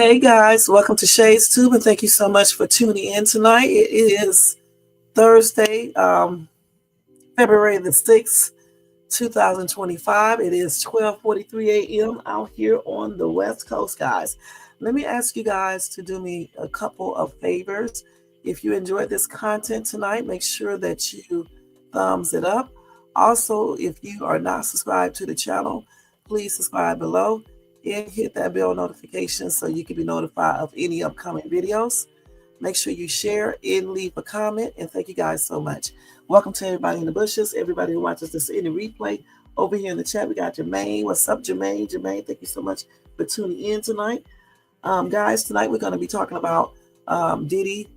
Hey guys, welcome to Shades Tube, and thank you so much for tuning in tonight. It is Thursday, February the 6th, 2025. It is 12:43 a.m. out here on the West Coast, guys. Let me ask you guys to do me a couple of favors. If you enjoyed this content tonight, make sure that you thumbs it up. Also, if you are not subscribed to the channel, please subscribe below and hit that bell notification so you can be notified of any upcoming videos. Make sure you share and leave a comment, and thank you guys so much. Welcome to everybody in the bushes, everybody who watches this in the replay. Over here in the chat, we got Jermaine. What's up, Jermaine? Jermaine, thank you so much for tuning in tonight. Guys, tonight we're going to be talking about Diddy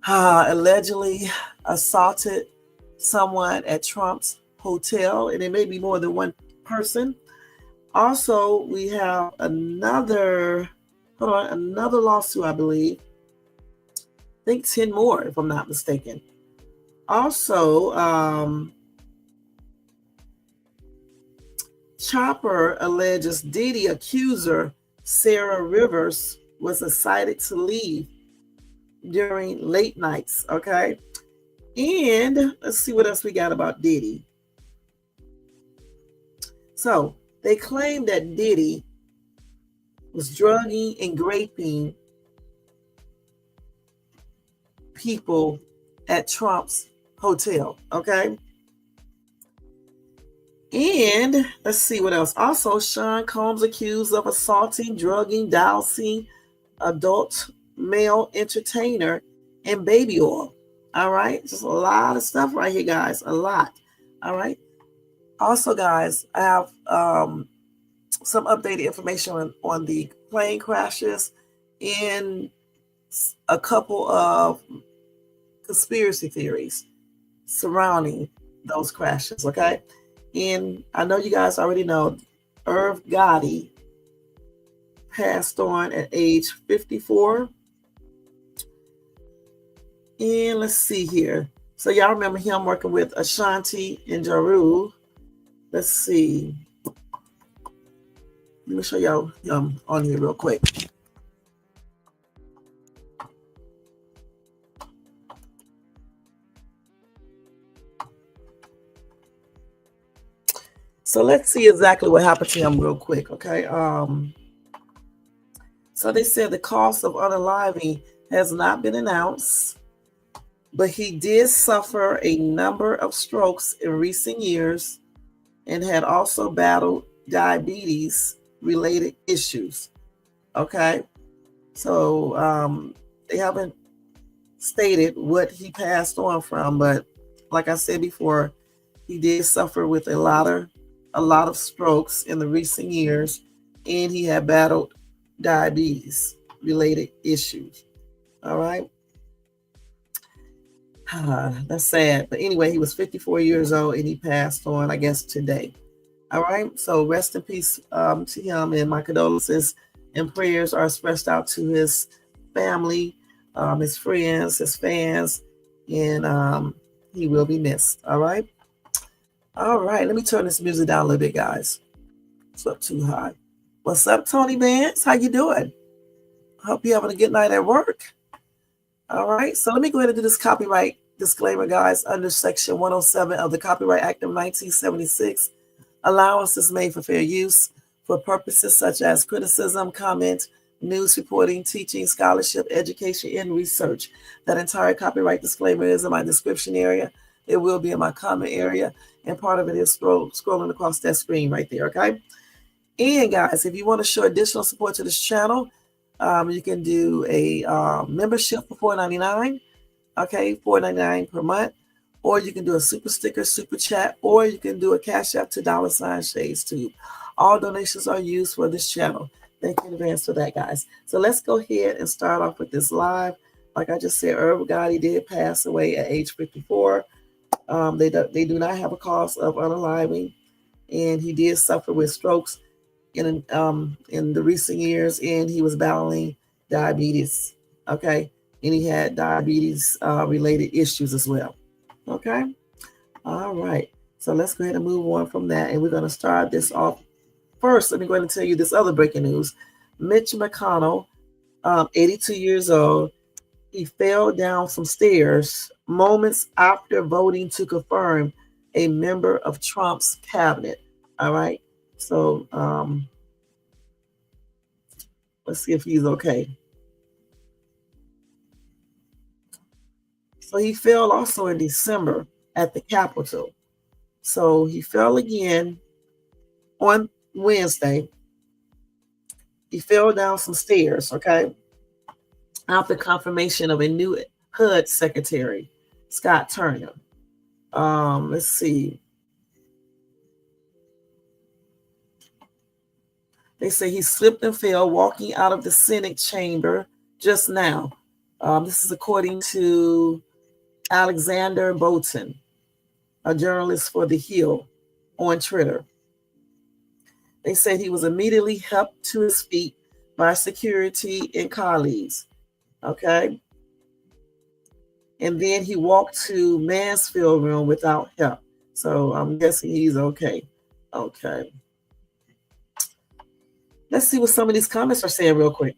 allegedly assaulted someone at Trump's hotel, and it may be more than one person. Also, we have another lawsuit, I believe. I think 10 more, if I'm not mistaken. Also, Chopper alleges Diddy accuser Sarah Rivers was excited to leave during late nights, okay? And let's see what else we got about Diddy. So, they claim that Diddy was drugging and raping people at Trump's hotel, okay? And let's see what else. Also, Sean Combs accused of assaulting, drugging, dousing adult male entertainer in baby oil. All right? Just a lot of stuff right here, guys. A lot. All right? Also, guys, I have some updated information on the plane crashes and a couple of conspiracy theories surrounding those crashes, okay? And I know you guys already know Irv Gotti passed on at age 54. And let's see here. So y'all remember him working with Ashanti and Jaru. Let's see. Let me show y'all on here real quick. So let's see exactly what happened to him real quick, okay? So they said the cost of unaliving has not been announced, but he did suffer a number of strokes in recent years and had also battled diabetes-related issues, okay? So they haven't stated what he passed on from, but like I said before, he did suffer with a lot of strokes in the recent years, and he had battled diabetes-related issues, all right? That's sad. But anyway, he was 54 years old and he passed on, I guess, today. All right. So rest in peace to him, and my condolences and prayers are expressed out to his family, his friends, his fans, and he will be missed. All right. All right. Let me turn this music down a little bit, guys. It's up too high. What's up, Tony Vance? How you doing? Hope you're having a good night at work. All right. So let me go ahead and do this copyright disclaimer, guys. Under Section 107 of the Copyright Act of 1976, allowance is made for fair use for purposes such as criticism, comment, news reporting, teaching, scholarship, education, and research. That entire copyright disclaimer is in my description area. It will be in my comment area, and part of it is scrolling across that screen right there, okay? And guys, if you want to show additional support to this channel, you can do a membership for $4.99, okay, $4.99 per month, or you can do a super sticker, super chat, or you can do a cash app to $ShadesTube. All donations are used for this channel. Thank you in advance for that, guys. So let's go ahead and start off with this live. Like I just said, Irv Gotti did pass away at age 54. They do not have a cause of unaliving, and he did suffer with strokes in the recent years, and he was battling diabetes, okay? And he had diabetes related issues as well, okay? All right, so let's go ahead and move on from that, and we're going to start this off. First, let me go ahead and tell you this other breaking news. Mitch McConnell 82 years old. He fell down some stairs moments after voting to confirm a member of Trump's cabinet. All right. So let's see if he's okay. So he fell also in December at the Capitol. So he fell again on Wednesday. He fell down some stairs, okay, after confirmation of a new HUD secretary, Scott Turner. Let's see. They say he slipped and fell walking out of the Senate chamber just now. This is according to Alexander Bolton, a journalist for The Hill on Twitter. They said he was immediately helped to his feet by security and colleagues. Okay. And then he walked to Mansfield room without help. So I'm guessing he's okay. Okay. Let's see what some of these comments are saying real quick.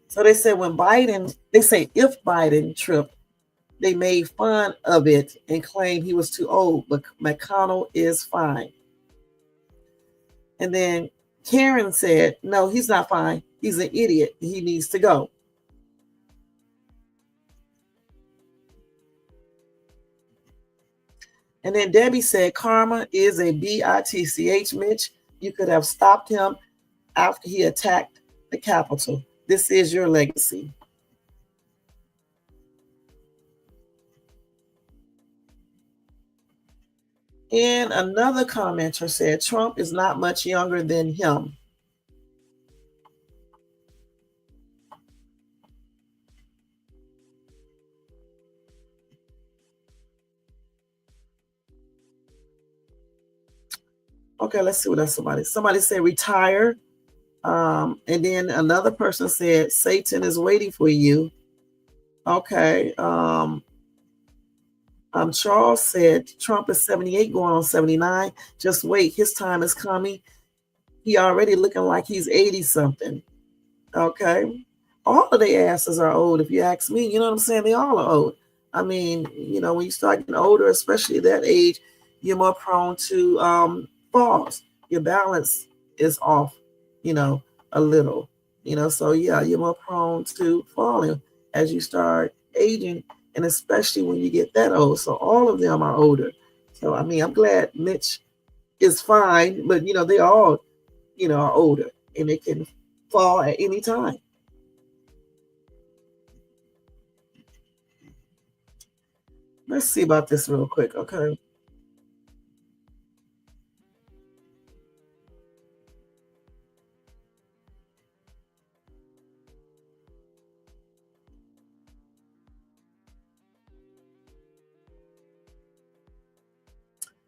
So they said if Biden tripped, they made fun of it and claimed he was too old, but McConnell is fine. And then Karen said, no, he's not fine. He's an idiot. He needs to go. And then Debbie said, karma is a bitch, Mitch. You could have stopped him after he attacked the Capitol. This is your legacy. And another commenter said, Trump is not much younger than him. Okay, let's see what else somebody said retire. And then another person said Satan is waiting for you. Okay. Charles said Trump is 78 going on 79. Just wait, his time is coming. He already looking like he's 80 something. Okay. All of their asses are old, if you ask me. You know what I'm saying? They all are old. I mean, when you start getting older, especially at that age, you're more prone to falls. Your balance is off, a little. So yeah, you're more prone to falling as you start aging, and especially when you get that old. So all of them are older. So I mean, I'm glad Mitch is fine, but they all, are older and they can fall at any time. Let's see about this real quick, okay?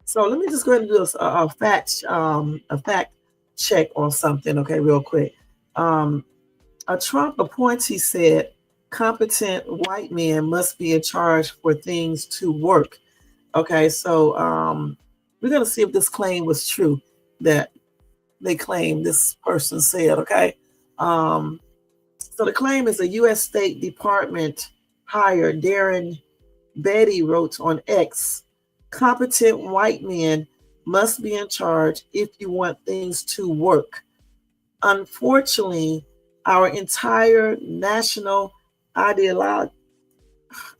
So let me just go ahead and do a fact check on something, okay, real quick. A Trump appointee said competent white men must be in charge for things to work. Okay, so we're gonna see if this claim was true that they claim this person said. Okay, so the claim is a U.S. State Department hire Darren Betty wrote on X. Competent white men must be in charge if you want things to work. Unfortunately, our entire national ideology,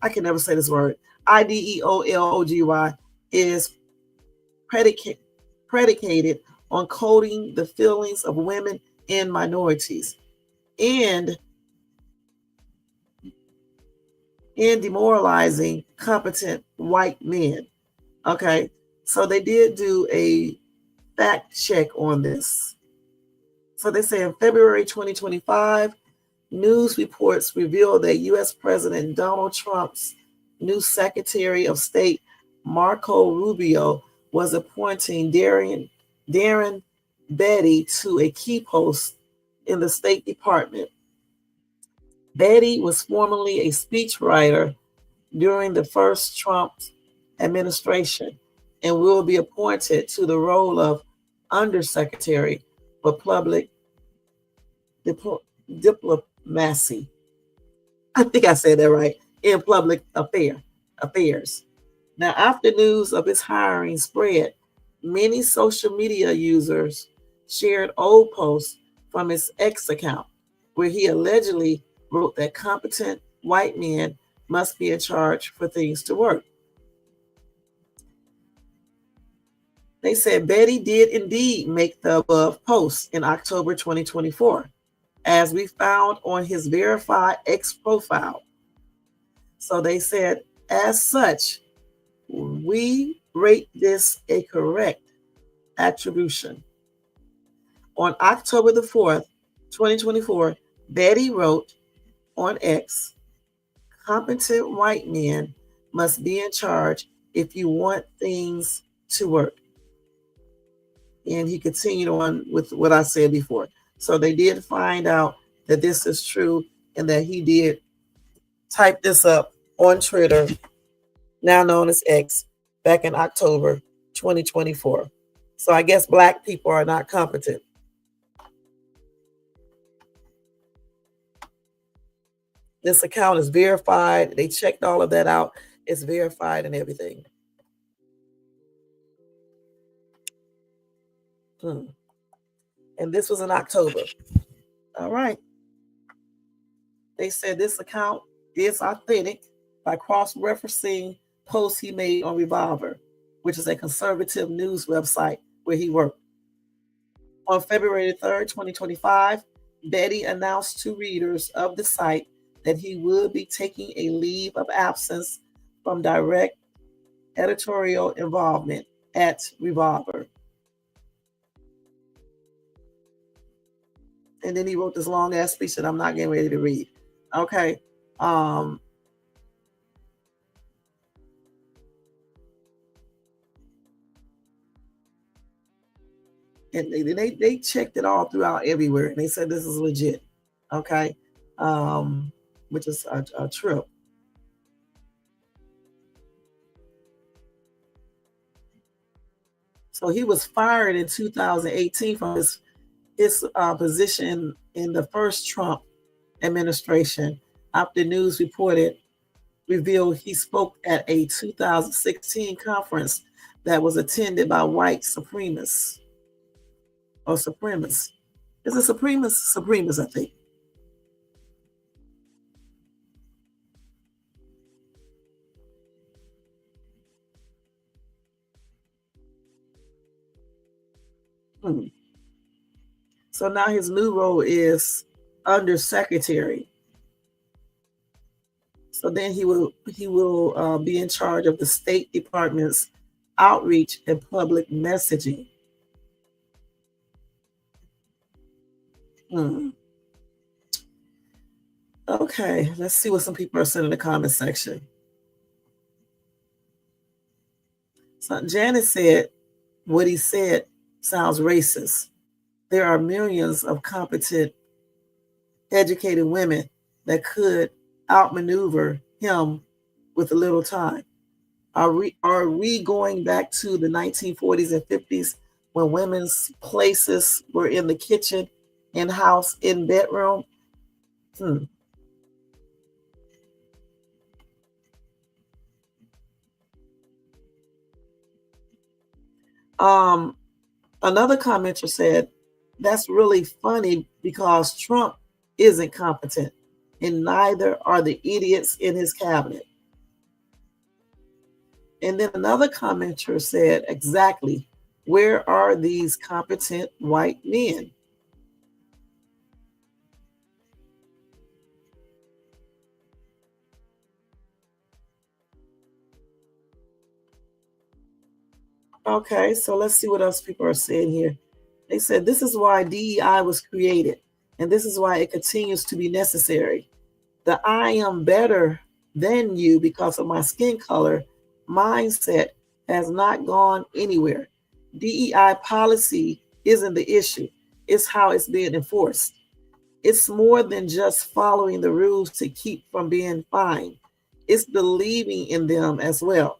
I can never say this word, ideology is predicated on coding the feelings of women and minorities and demoralizing competent white men. Okay, so they did do a fact check on this. So they say in February 2025, news reports revealed that U.S. President Donald Trump's new Secretary of State, Marco Rubio, was appointing Darren Betty to a key post in the State Department. Betty was formerly a speechwriter during the first Trump administration and will be appointed to the role of Undersecretary for Public diplomacy. I think I said that right. In public affairs. Now, after news of his hiring spread, many social media users shared old posts from his X account where he allegedly wrote that competent white men must be in charge for things to work. They said Betty did indeed make the above post in October 2024, as we found on his verified X profile. So they said, as such, we rate this a correct attribution. On October the 4th, 2024, Betty wrote on X, competent white men must be in charge if you want things to work. And he continued on with what I said before. So they did find out that this is true and that he did type this up on Twitter, now known as X, back in October 2024. So I guess Black people are not competent. This account is verified. They checked all of that out. It's verified and everything. And this was in October. All right. They said this account is authentic by cross-referencing posts he made on Revolver, which is a conservative news website where he worked. On February 3rd, 2025, Betty announced to readers of the site that he would be taking a leave of absence from direct editorial involvement at Revolver. And then he wrote this long ass speech that I'm not getting ready to read. Okay. And they checked it all throughout everywhere, and they said this is legit. Okay. Which is a trip. So he was fired in 2018 from his position in the first Trump administration after news revealed he spoke at a 2016 conference that was attended by white supremacists. Or supremacists. Is it supremacists? Supremacists, I think. So now his new role is undersecretary. So then he will be in charge of the State Department's outreach and public messaging. Okay, let's see what some people are saying in the comment section. So Janet said, what he said sounds racist. There are millions of competent, educated women that could outmaneuver him with a little time. Are we going back to the 1940s and 50s when women's places were in the kitchen, in house, in bedroom? Another commenter said, that's really funny because Trump isn't competent and neither are the idiots in his cabinet. And then another commenter said, exactly, where are these competent white men? Okay, so let's see what else people are saying here. They said this is why DEI was created, and this is why it continues to be necessary. The I am better than you because of my skin color mindset has not gone anywhere. DEI policy isn't the issue. It's how it's being enforced. It's more than just following the rules to keep from being fined. It's believing in them as well.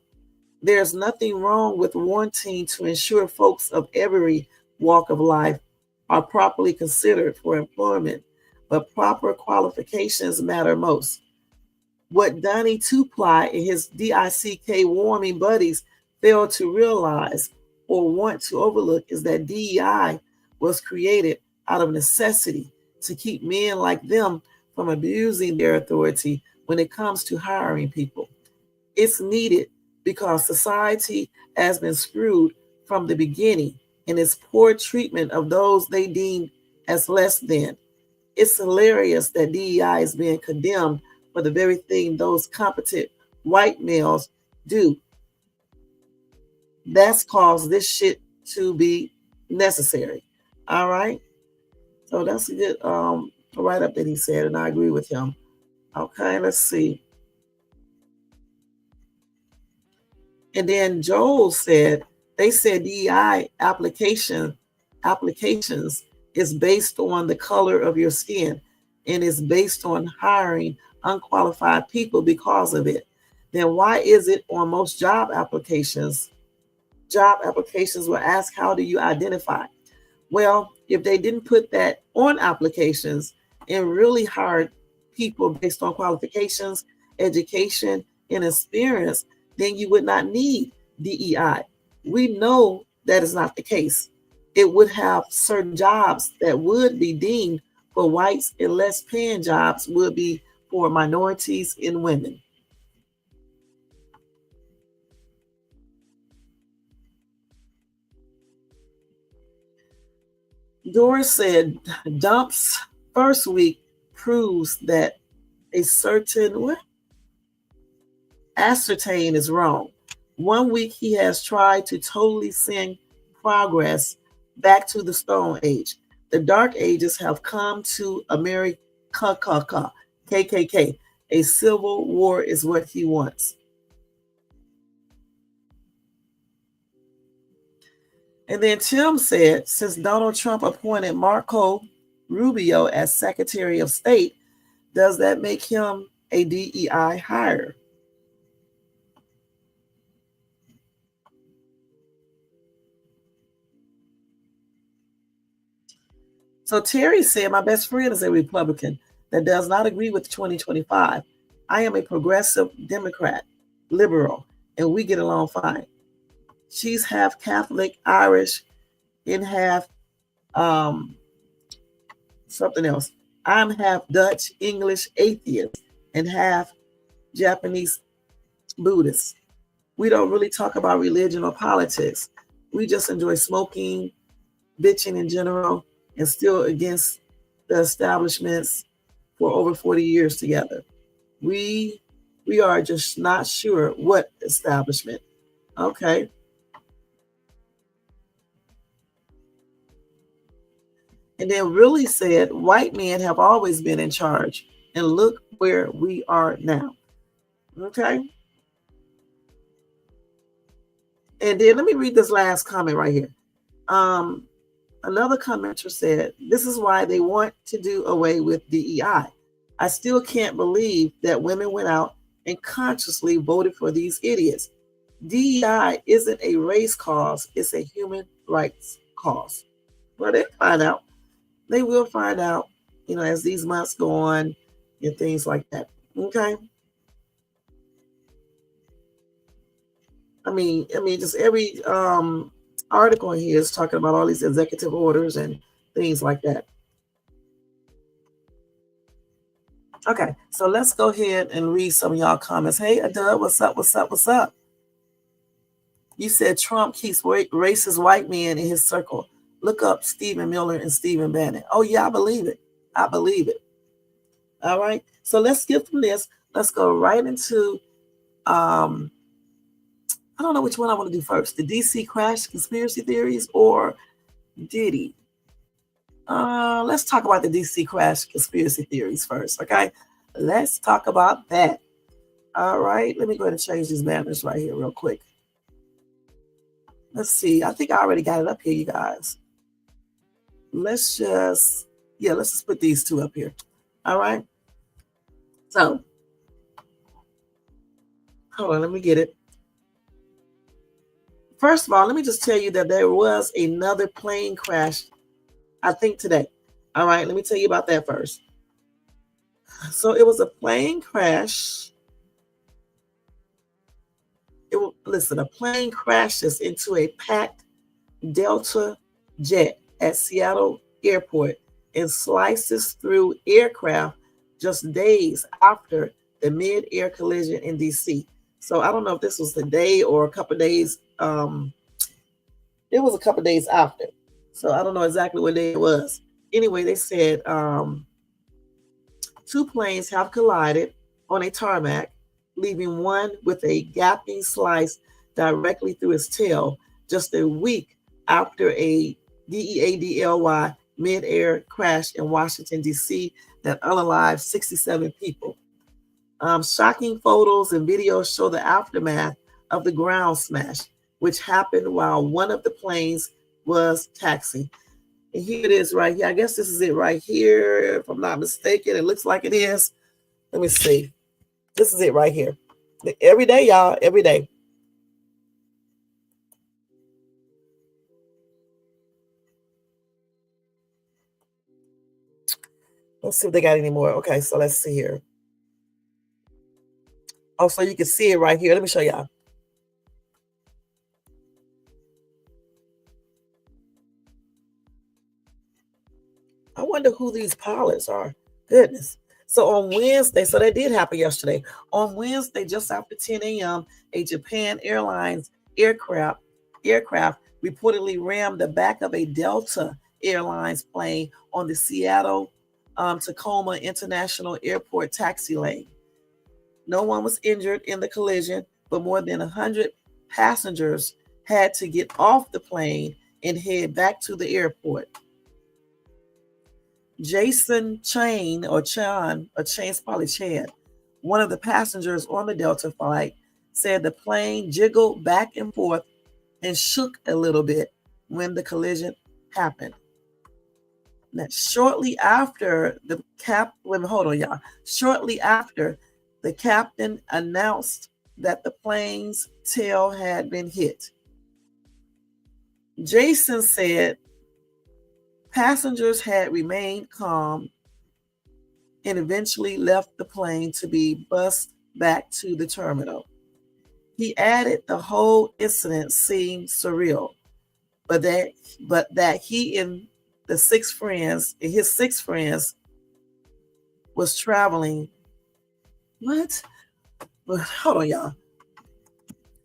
There's nothing wrong with wanting to ensure folks of every walk of life are properly considered for employment, but proper qualifications matter most. What Donnie Two-Ply and his DICK warming buddies fail to realize or want to overlook is that DEI was created out of necessity to keep men like them from abusing their authority when it comes to hiring people. It's needed because society has been screwed from the beginning in its poor treatment of those they deem as less than. It's hilarious that DEI is being condemned for the very thing those competent white males do. That's caused this shit to be necessary. All right. So that's a good write up that he said, and I agree with him. Okay, let's see. And then Joel said, they said DEI applications is based on the color of your skin and is based on hiring unqualified people because of it. Then why is it on most job applications will ask, how do you identify? Well, if they didn't put that on applications and really hired people based on qualifications, education, and experience, then you would not need DEI. We know that is not the case. It would have certain jobs that would be deemed for whites and less paying jobs would be for minorities and women. Doris said, Dump's first week proves that a certain ascertain is wrong. 1 week he has tried to totally send progress back to the Stone Age. The Dark Ages have come to America, KKK. A civil war is what he wants. And then Tim said, since Donald Trump appointed Marco Rubio as Secretary of State, does that make him a DEI hire? So Terry said, my best friend is a Republican that does not agree with 2025. I am a progressive Democrat, liberal, and we get along fine. She's half Catholic, Irish, and half something else. I'm half Dutch, English, atheist, and half Japanese Buddhist. We don't really talk about religion or politics. We just enjoy smoking, bitching in general, and still against the establishments for over 40 years together. We are just not sure what establishment. Okay. And then really said, white men have always been in charge, and look where we are now. Okay. And then let me read this last comment right here. Another commenter said, this is why they want to do away with DEI. I still can't believe that women went out and consciously voted for these idiots. DEI isn't a race cause, it's a human rights cause. Well, they'll find out. They will find out, as these months go on and things like that. Okay. I mean, just every article in here is talking about all these executive orders and things like that. Okay, so let's go ahead and read some of y'all comments. Hey, Adud, what's up? What's up? What's up? You said Trump keeps racist white men in his circle. Look up Stephen Miller and Stephen Bannon. Oh, yeah, I believe it. I believe it. All right. So let's skip from this. Let's go right into, I don't know which one I want to do first. The DC crash conspiracy theories or Diddy? Let's talk about the DC crash conspiracy theories first. Okay. Let's talk about that. All right. Let me go ahead and change these banners right here real quick. Let's see. I think I already got it up here, you guys. Let's just put these two up here. All right. So, hold on, let me get it. First of all, let me just tell you that there was another plane crash, I think today. All right, let me tell you about that first. So it was a plane crash. Listen, a plane crashes into a packed Delta jet at Seattle Airport and slices through aircraft just days after the mid-air collision in DC. So I don't know if this was the day or a couple of days. It was a couple of days after. So I don't know exactly what day it was. Anyway, they said two planes have collided on a tarmac, leaving one with a gaping slice directly through its tail just a week after a DEADLY mid-air crash in Washington, D.C. that unalived 67 people. Shocking photos and videos show the aftermath of the ground smash, which happened while one of the planes was taxiing. And here it is right here. I guess this is it right here, if I'm not mistaken. It looks like it is. Let me see. This is it right here. Every day, y'all, every day. Let's see if they got any more. Okay, so let's see here. Oh, so you can see it right here. Let me show y'all. I wonder who these pilots are. Goodness. So on Wednesday, so that did happen yesterday. On Wednesday, just after 10 a.m., a Japan Airlines aircraft reportedly rammed the back of a Delta Airlines plane on the Seattle Tacoma International Airport taxi lane. No one was injured in the collision, but more than 100 passengers had to get off the plane and head back to the airport. Jason Chain, Chain's probably Chad, one of the passengers on the Delta flight, said the plane jiggled back and forth and shook a little bit when the collision happened. Now, shortly after the captain announced that the plane's tail had been hit. Jason said passengers had remained calm and eventually left the plane to be bussed back to the terminal. He added the whole incident seemed surreal, but that he and his six friends was traveling. What? Hold on, y'all.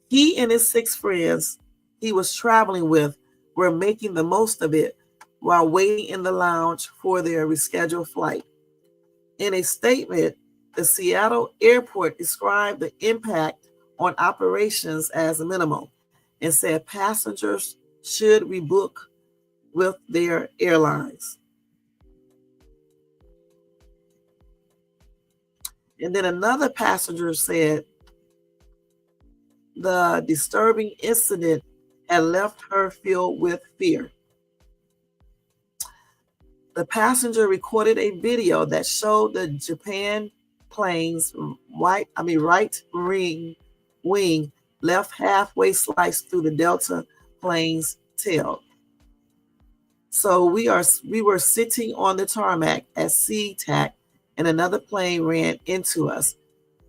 He and his six friends he was traveling with were making the most of it while waiting in the lounge for their rescheduled flight. In a statement, the Seattle airport described the impact on operations as minimal and said passengers should rebook with their airlines. And then another passenger said the disturbing incident had left her filled with fear. The passenger recorded a video that showed the Japan plane's right wing left halfway sliced through the Delta plane's tail. So we were sitting on the tarmac at SeaTac and another plane ran into us,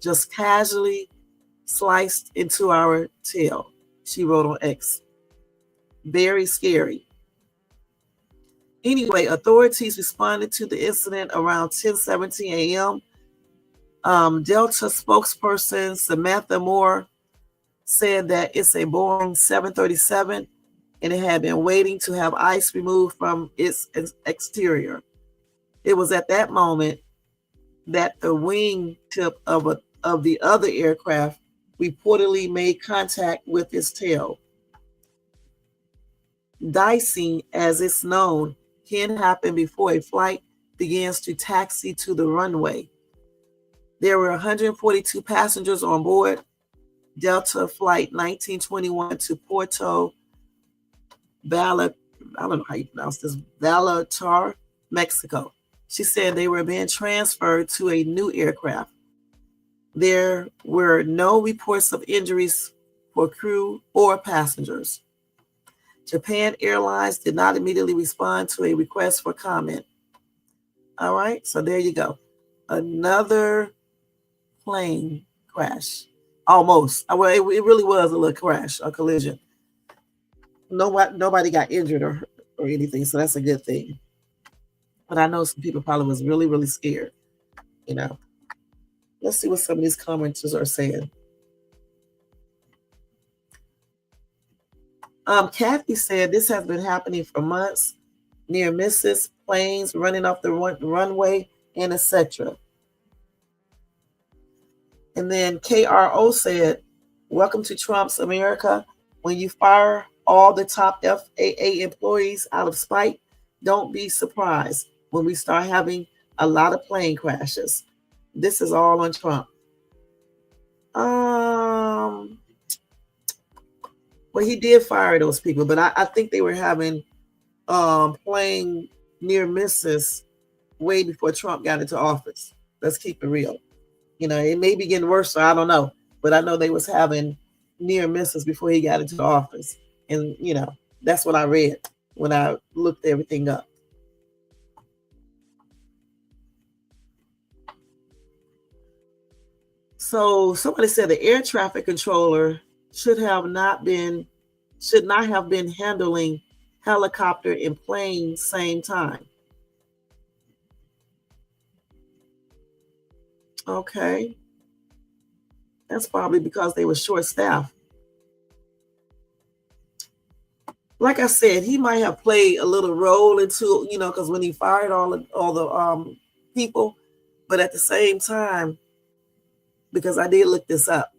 just casually sliced into our tail, she wrote on X. Very scary. Anyway, authorities responded to the incident around 10:17 a.m. Delta spokesperson Samantha Moore said that it's a Boeing 737 and it had been waiting to have ice removed from its exterior. It was at that moment that the wing tip of the other aircraft reportedly made contact with its tail. Dicing, as it's known, can happen before a flight begins to taxi to the runway. There were 142 passengers on board Delta Flight 1921 to Puerto Vallarta, I don't know how you pronounce this, Vallarta, Mexico. She said they were being transferred to a new aircraft. There were no reports of injuries for crew or passengers. Japan Airlines did not immediately respond to a request for comment. All right, so there you go. another plane crash. Almost. Well, it really was a little crash, a collision. Nobody got injured or anything, so that's a good thing. But I know some people probably was really, really scared. You know. Let's see what some of these commenters are saying. Kathy said this has been happening for months. Near misses, planes running off the runway, and etc. And then KRO said, "Welcome to Trump's America. When you fire all the top FAA employees out of spite, don't be surprised when we start having a lot of plane crashes. This is all on Trump." Well, he did fire those people, but I think they were having plane near misses way before Trump got into office. Let's keep it real. You know, it may be getting worse, so I don't know. But I know they was having near misses before he got into office. And, you know, that's what I read when I looked everything up. So somebody said the air traffic controller should not have been handling helicopter and plane same time. Okay. That's probably because they were short-staffed. Like I said, he might have played a little role into, you know, because when he fired all the people, but at the same time, because I did look this up,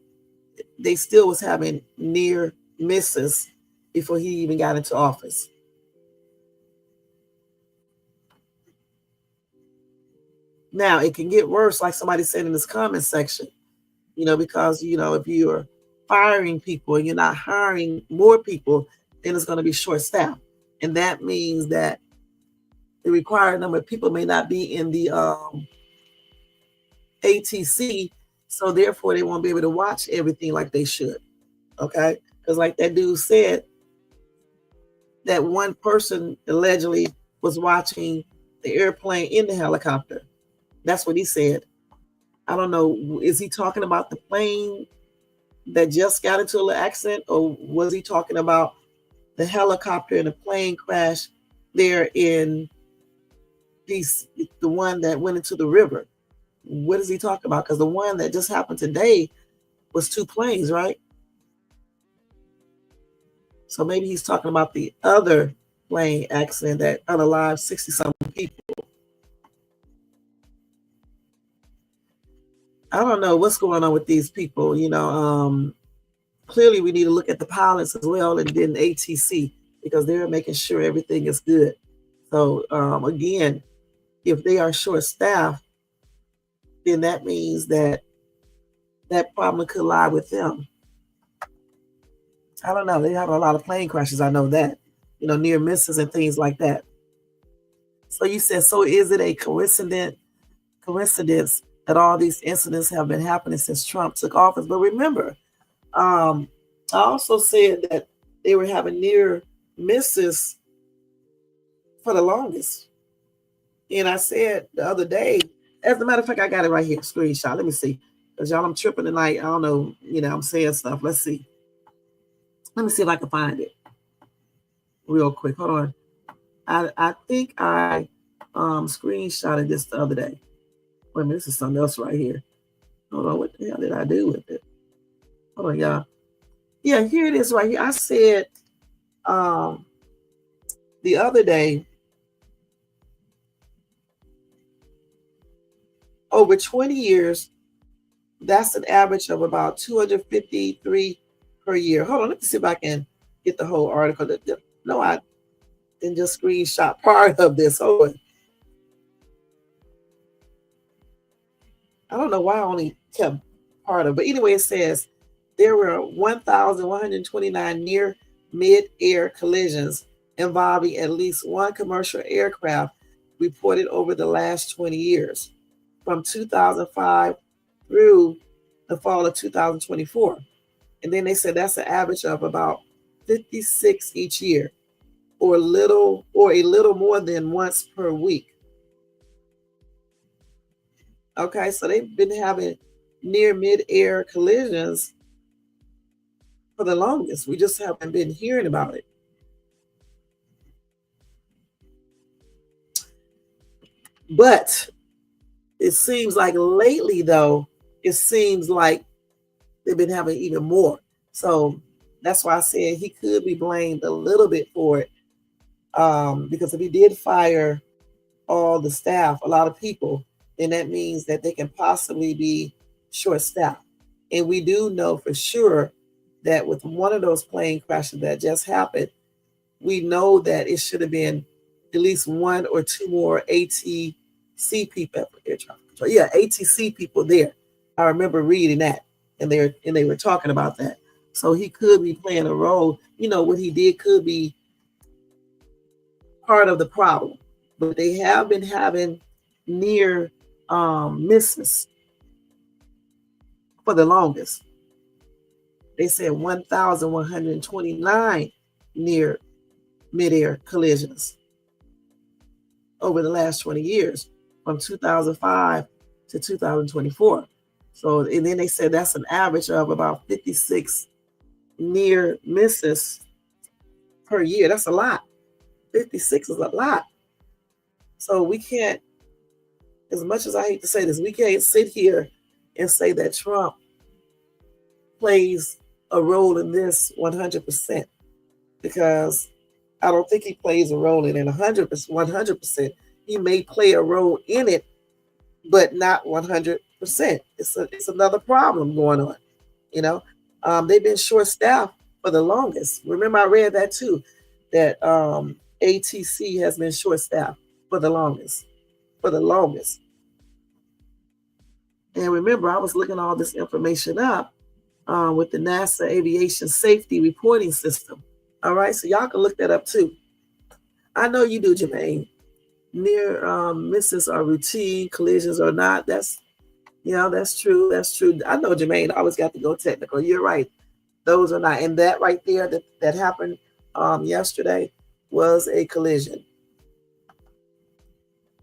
they still was having near misses before he even got into office. Now, it can get worse, like somebody said in this comment section, you know, because, you know, if you're firing people and you're not hiring more people, then it's going to be short staffed. And that means that the required number of people may not be in the ATC, so therefore they won't be able to watch everything like they should. Okay? Because like that dude said, that one person allegedly was watching the airplane in the helicopter. That's what he said. I don't know. Is he talking about the plane that just got into an accident, or was he talking about the helicopter and the plane crash there in the one that went into the river? What is he talking about? Because the one that just happened today was two planes, right? So maybe he's talking about the other plane accident that unalived 60-something people. I don't know what's going on with these people. You know, clearly we need to look at the pilots as well, and then ATC, because they're making sure everything is good. So again, if they are short-staffed, then that means that problem could lie with them. I don't know. They have a lot of plane crashes. I know that, you know, near misses and things like that. So you said, so is it a coincidence that all these incidents have been happening since Trump took office? But remember, I also said that they were having near misses for the longest. And I said the other day, as a matter of fact, I got it right here, screenshot. Let me see. Because y'all, I'm tripping tonight. I don't know, you know, I'm saying stuff. Let's see. Let me see if I can find it real quick. Hold on. I think I screenshotted this the other day. Wait a minute, this is something else right here. Hold on, what the hell did I do with it? Hold on, y'all. Yeah, here it is right here. I said the other day, over 20 years, that's an average of about 253 per year. Hold on, let me see if I can get the whole article. No, I didn't just screenshot part of this. Hold on. I don't know why I only kept part of it. But anyway, it says there were 1,129 near mid-air collisions involving at least one commercial aircraft reported over the last 20 years, from 2005 through the fall of 2024. And then they said that's an average of about 56 each year, or a little more than once per week. Okay, so they've been having near mid-air collisions for the longest. We just haven't been hearing about it. But it seems like lately, though, it seems like they've been having even more. So that's why I said he could be blamed a little bit for it. Because if he did fire all the staff, a lot of people, then that means that they can possibly be short staffed. And we do know for sure that with one of those plane crashes that just happened, we know that it should have been at least one or two more ATC people, air traffic control. Yeah, ATC people there. I remember reading that, and they were talking about that. So he could be playing a role. You know, what he did could be part of the problem. But they have been having near misses for the longest. They said 1,129 near midair collisions over the last 20 years, from 2005 to 2024. So, and then they said that's an average of about 56 near misses per year. That's a lot. 56 is a lot. So we can't, as much as I hate to say this, we can't sit here and say that Trump plays a role in this 100%, because I don't think he plays a role in it 100%. He may play a role in it, but not 100%. It's another problem going on. You know, they've been short staffed for the longest. Remember, I read that too, that ATC has been short staffed for the longest. For the longest. And remember, I was looking all this information up with the NASA Aviation Safety Reporting System. All right, so y'all can look that up too. I know you do, Jermaine. Near misses are routine, collisions are not. That's true. That's true. I know, Jermaine. I always got to go technical. You're right. Those are not. And that right there that happened yesterday was a collision.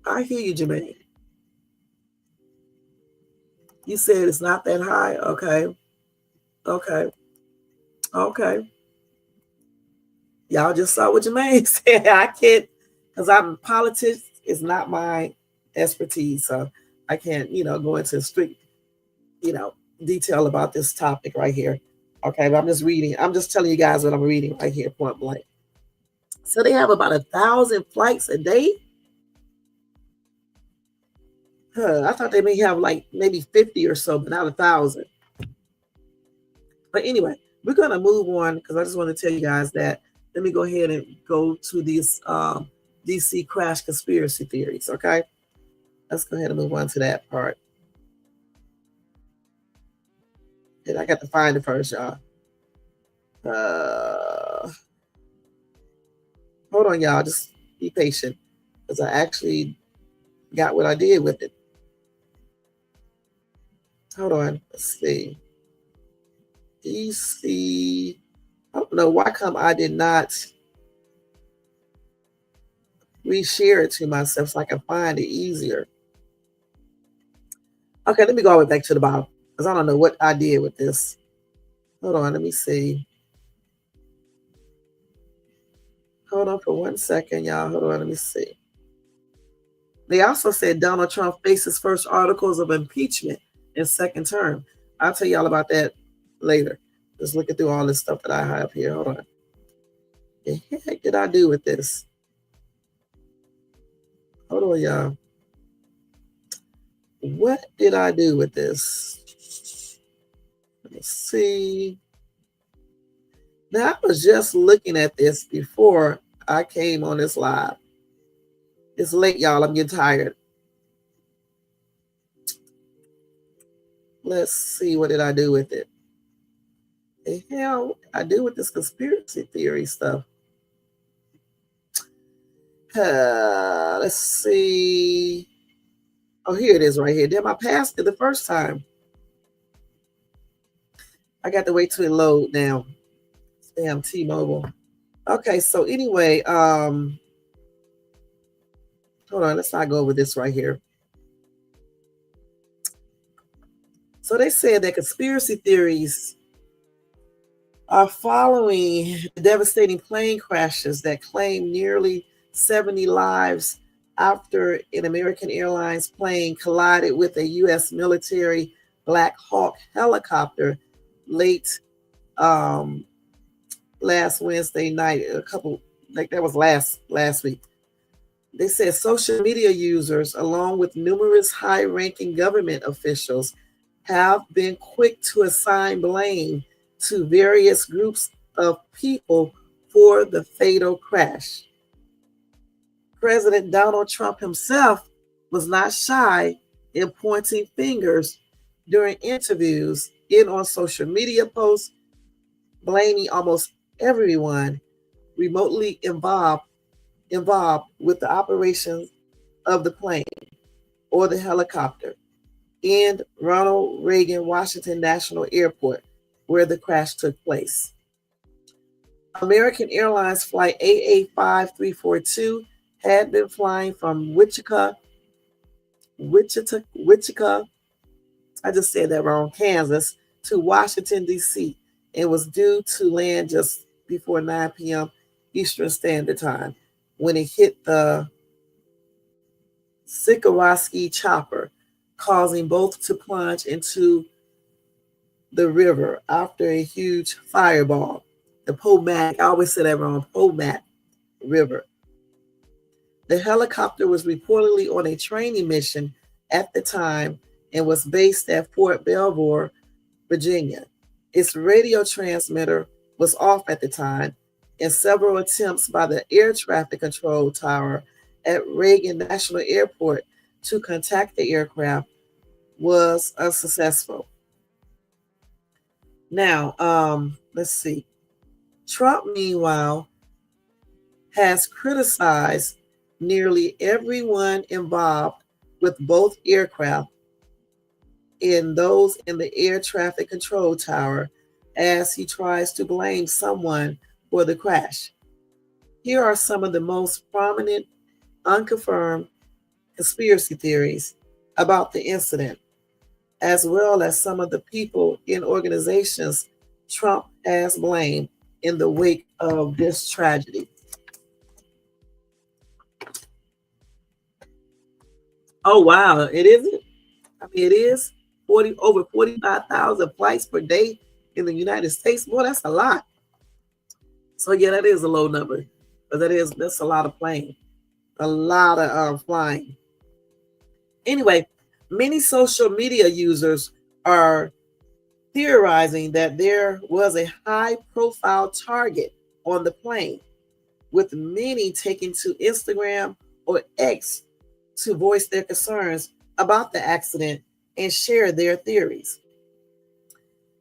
I hear you, Jermaine. You said it's not that high. Okay. Y'all just saw what Jermaine said. I can't, because politics is not my expertise. So I can't, go into strict, detail about this topic right here. Okay, but I'm just reading. I'm just telling you guys what I'm reading right here, point blank. So they have about 1,000 flights a day. I thought they may have like maybe 50 or so, but not 1,000. But anyway, we're going to move on, because I just want to tell you guys that. Let me go ahead and go to these DC crash conspiracy theories, okay? Let's go ahead and move on to that part. And I got to find it first, y'all. Hold on, y'all. Just be patient, because I actually got what I did with it. Hold on. Let's see. DC. I don't know why come I did not reshare it to myself so I can find it easier. Okay, let me go all the way back to the bottom, because I don't know what I did with this. Hold on, let me see. Hold on for 1 second, y'all. Hold on, let me see. They also said Donald Trump faces first articles of impeachment in second term. I'll tell y'all about that later. Just looking through all this stuff that I have here. Hold on. The heck did I do with this? Hold on, y'all. What did I do with this? Let me see. Now, I was just looking at this before I came on this live. It's late, y'all. I'm getting tired. Let's see. What did I do with it? The hell did I do with this conspiracy theory stuff? Let's see. Oh, here it is right here. Damn, I passed it the first time. I got to wait till it load now. Damn, T-Mobile. Okay, so anyway, hold on. Let's not go over this right here. So they said that conspiracy theories are following the devastating plane crashes that claimed nearly 70 lives after an American Airlines plane collided with a U.S. military Black Hawk helicopter late um, last Wednesday night. That was last week. They said social media users, along with numerous high-ranking government officials, have been quick to assign blame to various groups of people for the fatal crash. President Donald Trump himself was not shy in pointing fingers during interviews and on social media posts, blaming almost everyone remotely involved with the operations of the plane or the helicopter in Ronald Reagan Washington National Airport, where the crash took place. American Airlines Flight AA5342 had been flying from Wichita, I just said that wrong, Kansas, to Washington, D.C., and was due to land just before 9 p.m. Eastern Standard Time when it hit the Sikorsky chopper, causing both to plunge into the river after a huge fireball. The Potomac, I always say that wrong, Potomac River. The helicopter was reportedly on a training mission at the time and was based at Fort Belvoir, Virginia. Its radio transmitter was off at the time, and several attempts by the air traffic control tower at Reagan National Airport to contact the aircraft was unsuccessful. Now, let's see. Trump, meanwhile, has criticized nearly everyone involved with both aircraft and those in the air traffic control tower as he tries to blame someone for the crash. Here are some of the most prominent, unconfirmed conspiracy theories about the incident, as well as some of the people in organizations Trump has blamed in the wake of this tragedy. Oh, wow. It isn't? I mean, it is over 45,000 flights per day in the United States. Boy, that's a lot. So, yeah, that is a low number. But that's a lot of plane, a lot of flying. Anyway, many social media users are theorizing that there was a high-profile target on the plane, with many taking to Instagram or X to voice their concerns about the accident and share their theories.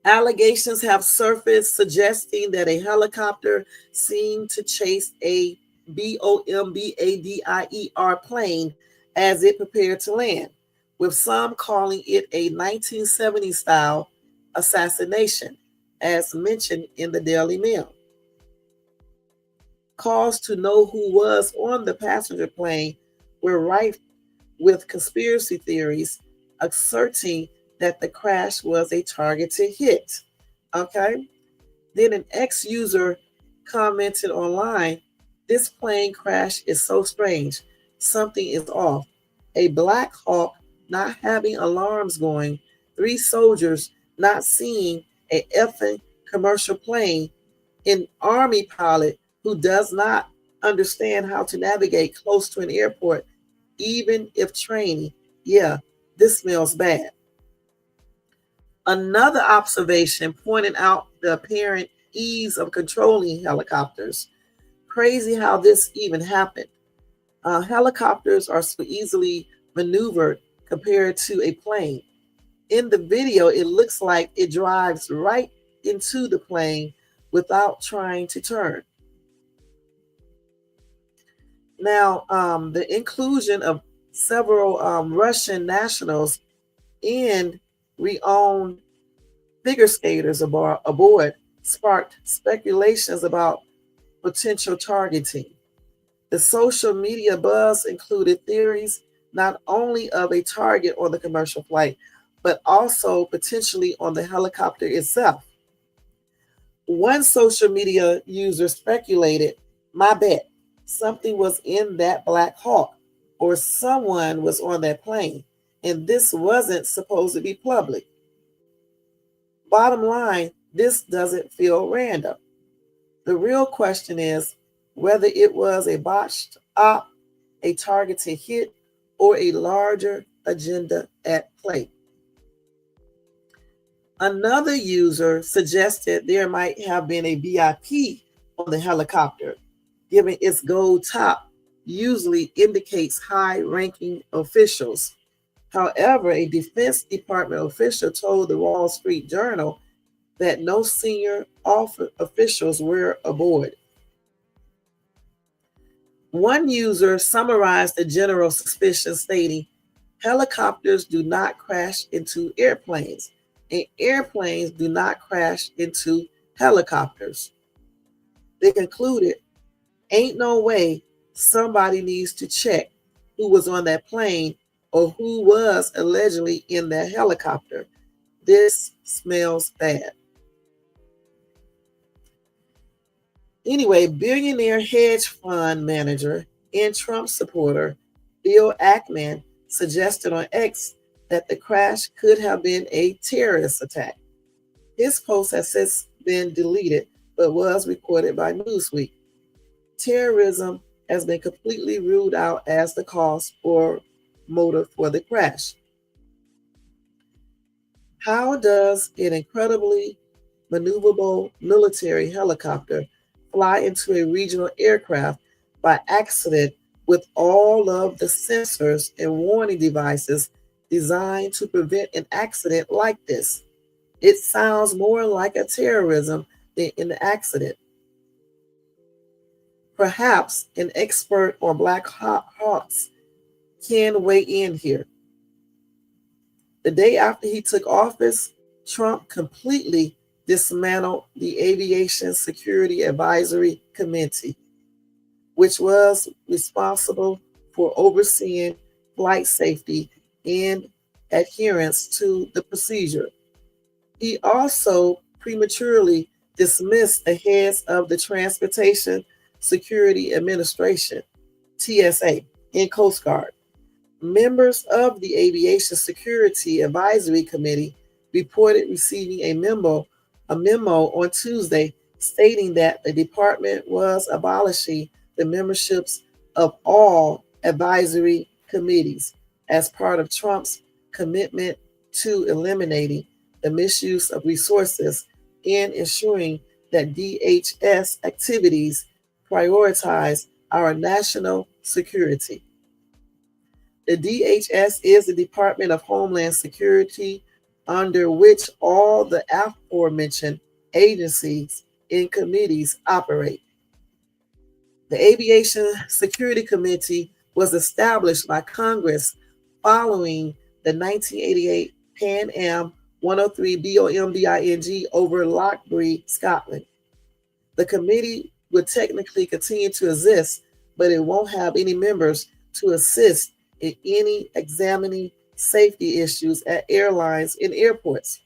Allegations have surfaced suggesting that a helicopter seemed to chase a Bombadier plane as it prepared to land, with some calling it a 1970s style assassination, as mentioned in the Daily Mail. Calls to know who was on the passenger plane were rife with conspiracy theories asserting that the crash was a targeted hit. Okay? Then an ex-user commented online, "This plane crash is so strange. Something is off. A Black Hawk not having alarms going, 3 soldiers not seeing a effing commercial plane, an army pilot who does not understand how to navigate close to an airport, even if training. Yeah, this smells bad." Another observation pointed out the apparent ease of controlling helicopters. Crazy how this even happened. Helicopters are so easily maneuvered compared to a plane. In the video, it looks like it drives right into the plane without trying to turn. Now, the inclusion of several Russian nationals and renowned figure skaters aboard sparked speculations about potential targeting. The social media buzz included theories not only of a target on the commercial flight, but also potentially on the helicopter itself. One social media user speculated, my bet, something was in that Black Hawk or someone was on that plane, and this wasn't supposed to be public. Bottom line, this doesn't feel random. The real question is whether it was a botched op, a targeted hit, or a larger agenda at play. Another user suggested there might have been a VIP on the helicopter, given its gold top usually indicates high-ranking officials. However, a Defense Department official told the Wall Street Journal that no senior officials were aboard. One user summarized the general suspicion, stating, helicopters do not crash into airplanes, and airplanes do not crash into helicopters. They concluded, ain't no way, somebody needs to check who was on that plane or who was allegedly in that helicopter. This smells bad. Anyway, billionaire hedge fund manager and Trump supporter Bill Ackman suggested on X that the crash could have been a terrorist attack. His post has since been deleted, but was recorded by Newsweek. Terrorism has been completely ruled out as the cause or motive for the crash. How does an incredibly maneuverable military helicopter fly into a regional aircraft by accident with all of the sensors and warning devices designed to prevent an accident like this? It sounds more like a terrorism than an accident. Perhaps an expert on Black Hawks can weigh in here. The day after he took office, Trump completely dismantled the Aviation Security Advisory Committee, which was responsible for overseeing flight safety and adherence to the procedure. He also prematurely dismissed the heads of the Transportation Security Administration, TSA, and Coast Guard. Members of the Aviation Security Advisory Committee reported receiving a memo on Tuesday stating that the department was abolishing the memberships of all advisory committees as part of Trump's commitment to eliminating the misuse of resources and ensuring that DHS activities prioritize our national security. The DHS is the Department of Homeland Security, under which all the aforementioned agencies and committees operate. The Aviation Security Committee was established by Congress following the 1988 Pan Am 103 bombing over Lockbridge, Scotland. The committee would technically continue to exist, but it won't have any members to assist in any examining safety issues at airlines and airports.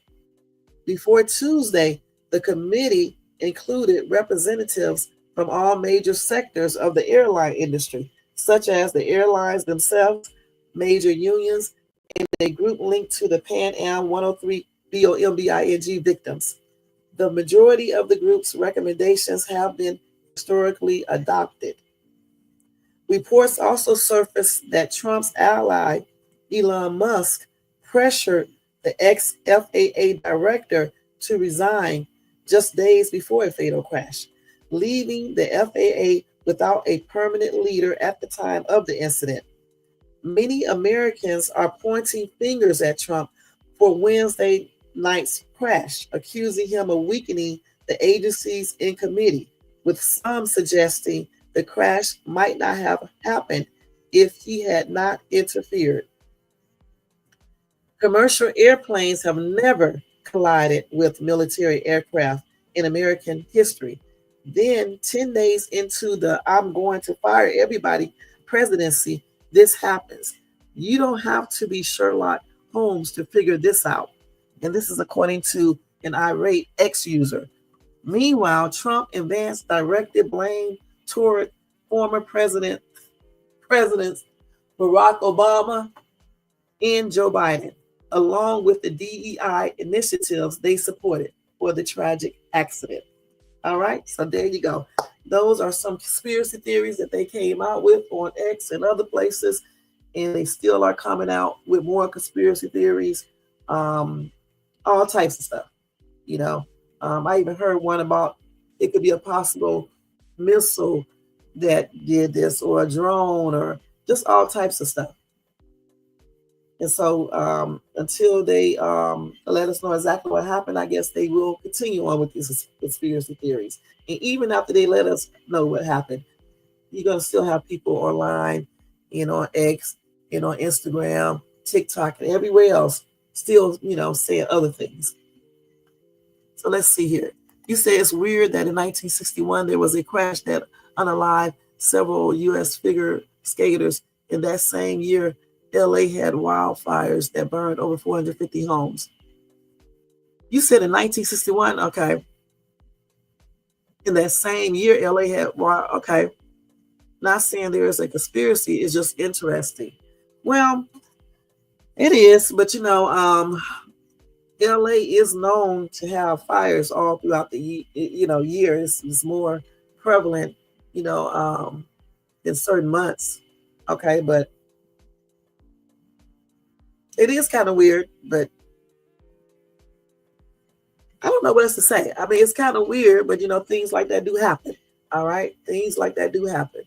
Before Tuesday, the committee included representatives from all major sectors of the airline industry, such as the airlines themselves, major unions, and a group linked to the Pan Am 103 bombing victims. The majority of the group's recommendations have been historically adopted. Reports also surfaced that Trump's ally, Elon Musk, pressured the ex-FAA director to resign just days before a fatal crash, leaving the FAA without a permanent leader at the time of the incident. Many Americans are pointing fingers at Trump for Wednesday night's crash, accusing him of weakening the agencies in committee, with some suggesting the crash might not have happened if he had not interfered. Commercial airplanes have never collided with military aircraft in American history. Then, 10 days into the I'm going to fire everybody presidency, this happens. You don't have to be Sherlock homes to figure this out. And this is according to an irate ex-user. Meanwhile, Trump and Vance directed blame toward former presidents Barack Obama and Joe Biden, along with the DEI initiatives they supported for the tragic accident. All right, so there you go. Those are some conspiracy theories that they came out with on X and other places, and they still are coming out with more conspiracy theories, all types of stuff. You know, I even heard one about it could be a possible missile that did this, or a drone, or just all types of stuff. And so until they let us know exactly what happened, I guess they will continue on with these conspiracy theories. And even after they let us know what happened, you're going to still have people online, on X, on Instagram, TikTok, and everywhere else still, saying other things. So let's see here. You say it's weird that in 1961 there was a crash that unalived several U.S. figure skaters. In that same year, LA had wildfires that burned over 450 homes. You said in 1961, okay. In that same year, LA had okay. Not saying there is a conspiracy, it's just interesting. Well, it is, but LA is known to have fires all throughout the year. It's more prevalent, in certain months. Okay, but it is kind of weird, but I don't know what else to say. I mean, it's kind of weird, but things like that do happen. All right, things like that do happen.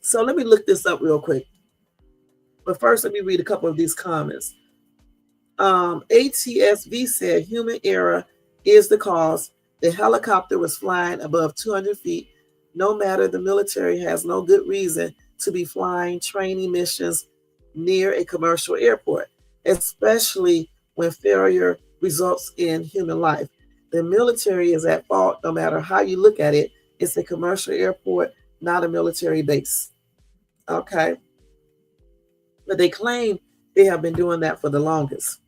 So let me look this up real quick. But first, let me read a couple of these comments. ATSV said human error is the cause. The helicopter was flying above 200 feet. No matter, the military has no good reason to be flying training missions near a commercial airport, especially when failure results in human life. The military is at fault no matter how you look at it. It's a commercial airport, not a military base. Okay. But they claim they have been doing that for the longest.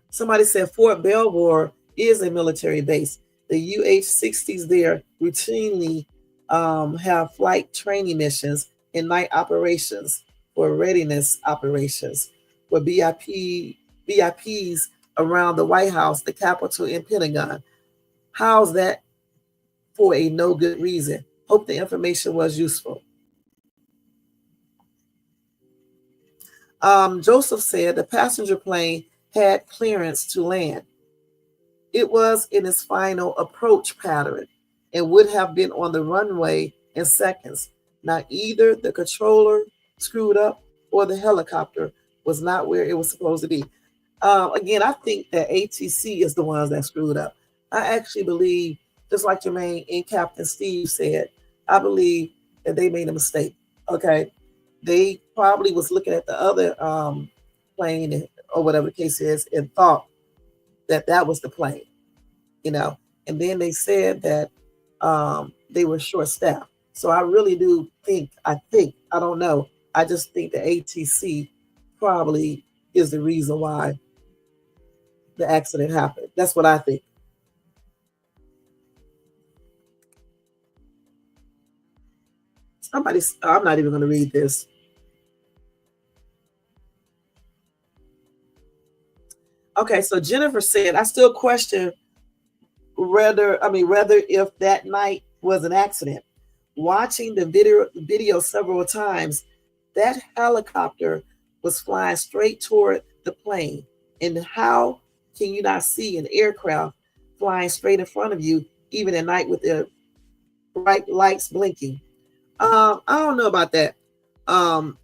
Somebody said Fort Belvoir is a military base. The UH-60s there routinely have flight training missions and night operations for readiness operations for VIPs around the White House, the Capitol, and Pentagon. How's that for a no good reason? Hope the information was useful. Joseph said the passenger plane had clearance to land. It was in its final approach pattern and would have been on the runway in seconds. Now, either the controller screwed up or the helicopter was not where it was supposed to be. Again, I think that ATC is the ones that screwed up. I actually believe, just like Jermaine and Captain Steve said, I believe that they made a mistake. Okay. They probably was looking at the other plane or whatever the case is and thought that was the plane, and then they said that they were short-staffed. So I really do think, I don't know. I just think the ATC probably is the reason why the accident happened. That's what I think. I'm not even going to read this. Okay, so Jennifer said, I still question whether if that night was an accident. Watching the video several times, that helicopter was flying straight toward the plane. And how can you not see an aircraft flying straight in front of you, even at night with the bright lights blinking? I don't know about that.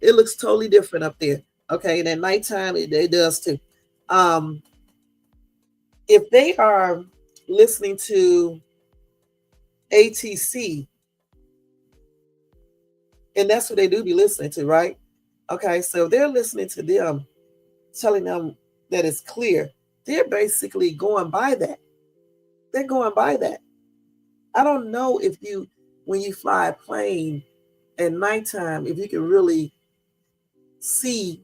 It looks totally different up there. Okay, and at nighttime it does too. If they are listening to ATC, and that's what they do be listening to, right? Okay, so they're listening to them, telling them that it's clear. They're basically going by that. They're going by that. I don't know if when you fly a plane at nighttime, if you can really see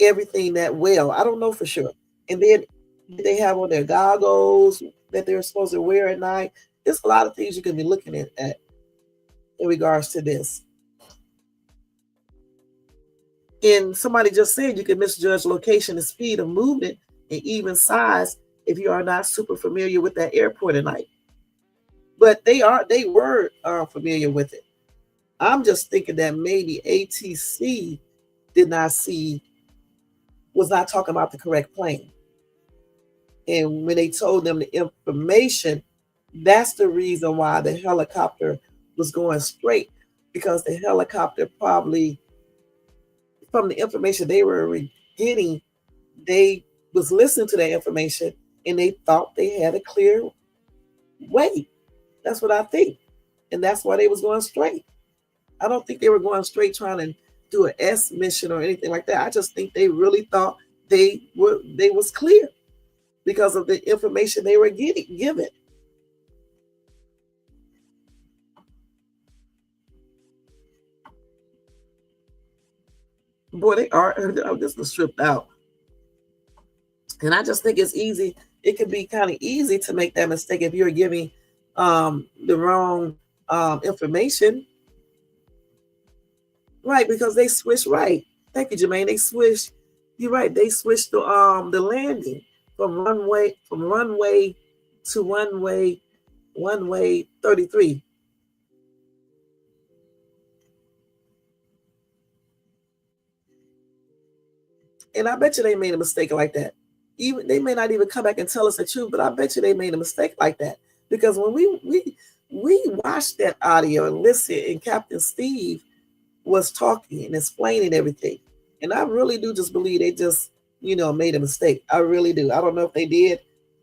everything that well. I don't know for sure. And then they have on their goggles that they're supposed to wear at night. There's a lot of things you can be looking at in regards to this. And somebody just said you can misjudge location and speed of movement and even size if you are not super familiar with that airport at night. But they were familiar with it. I'm just thinking that maybe ATC was not talking about the correct plane. And when they told them the information, that's the reason why the helicopter was going straight, because the helicopter probably, from the information they were getting, they was listening to that information and they thought they had a clear way. That's what I think. And that's why they was going straight. I don't think they were going straight trying to do an S mission or anything like that. I just think they really thought they was clear because of the information they were given. Boy, they are. This was stripped out. And I just think it's easy. It could be kind of easy to make that mistake if you're giving the wrong information. Right, because they switched right. Thank you, Jermaine. They switched. You're right. They switched the landing from runway to runway 33. And I bet you they made a mistake like that. Even they may not even come back and tell us the truth, but I bet you they made a mistake like that. Because when we watched that audio and listened, and Captain Steve was talking and explaining everything, and I really do just believe they just made a mistake. I really do. I don't know if they did,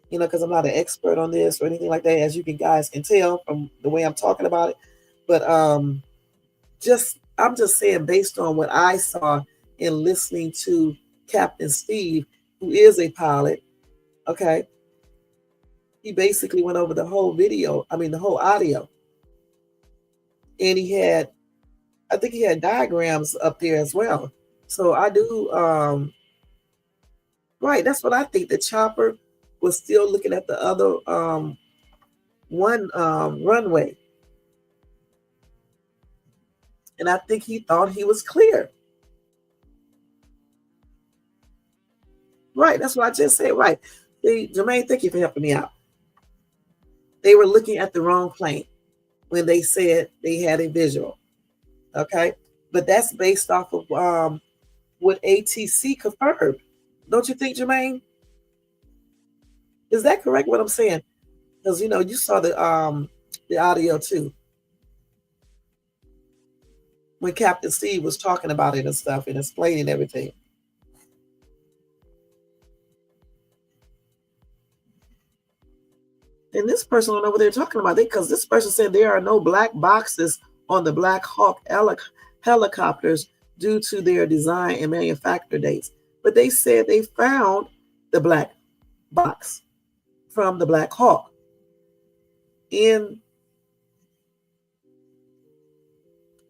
because I'm not an expert on this or anything like that, as you guys can tell from the way I'm talking about it. But I'm just saying, based on what I saw in listening to Captain Steve, who is a pilot, okay, he basically went over the whole the whole audio, and I think he had diagrams up there as well. So I do, right, that's what I think. The chopper was still looking at the other one runway. And I think he thought he was clear. Right, that's what I just said. Right. See, Jermaine, thank you for helping me out. They were looking at the wrong plane when they said they had a visual. Okay. But that's based off of what ATC confirmed. Don't you think, Jermaine? Is that correct what I'm saying? Because you saw the audio too, when Captain Steve was talking about it and stuff and explaining everything. And this person don't know what they're talking about, because this person said there are no black boxes on the Black Hawk helicopters due to their design and manufacture dates. But they said they found the black box from the Black Hawk.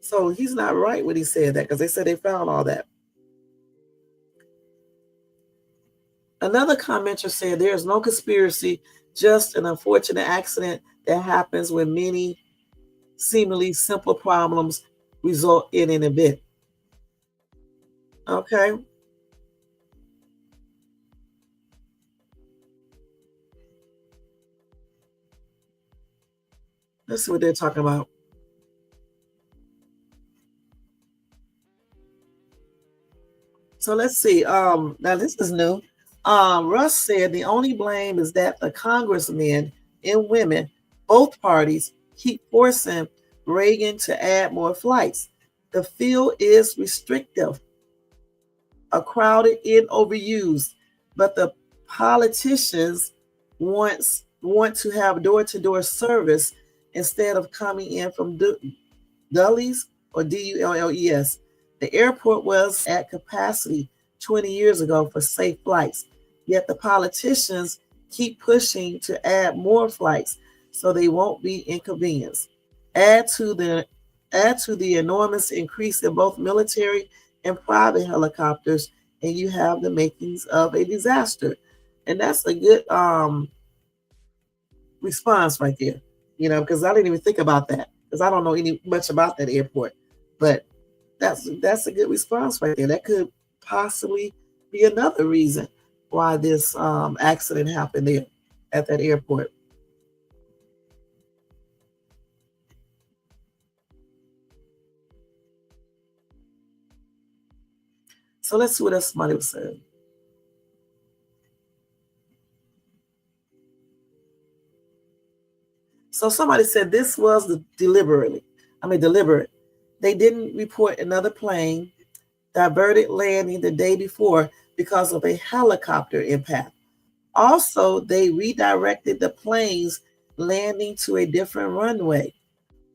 So he's not right when he said that, because they said they found all that. Another commenter said there is no conspiracy, just an unfortunate accident that happens when many seemingly simple problems result in an event. Okay. Let's see what they're talking about. So let's see. Now this is new. Russ said the only blame is that the congressmen and women, both parties, keep forcing Reagan to add more flights. The field is restrictive, crowded and overused, but the politicians want to have door-to-door service instead of coming in from Dulles or Dulles. The airport was at capacity 20 years ago for safe flights, yet the politicians keep pushing to add more flights so they won't be inconvenienced. Add to Add to the enormous increase in both military and private helicopters, and you have the makings of a disaster. And that's a good response right there, because I didn't even think about that because I don't know any much about that airport. But that's a good response right there. That could possibly be another reason why this accident happened there at that airport. So let's see what else somebody was saying. So somebody said this was deliberate. They didn't report another plane diverted landing the day before because of a helicopter impact. Also, they redirected the planes landing to a different runway.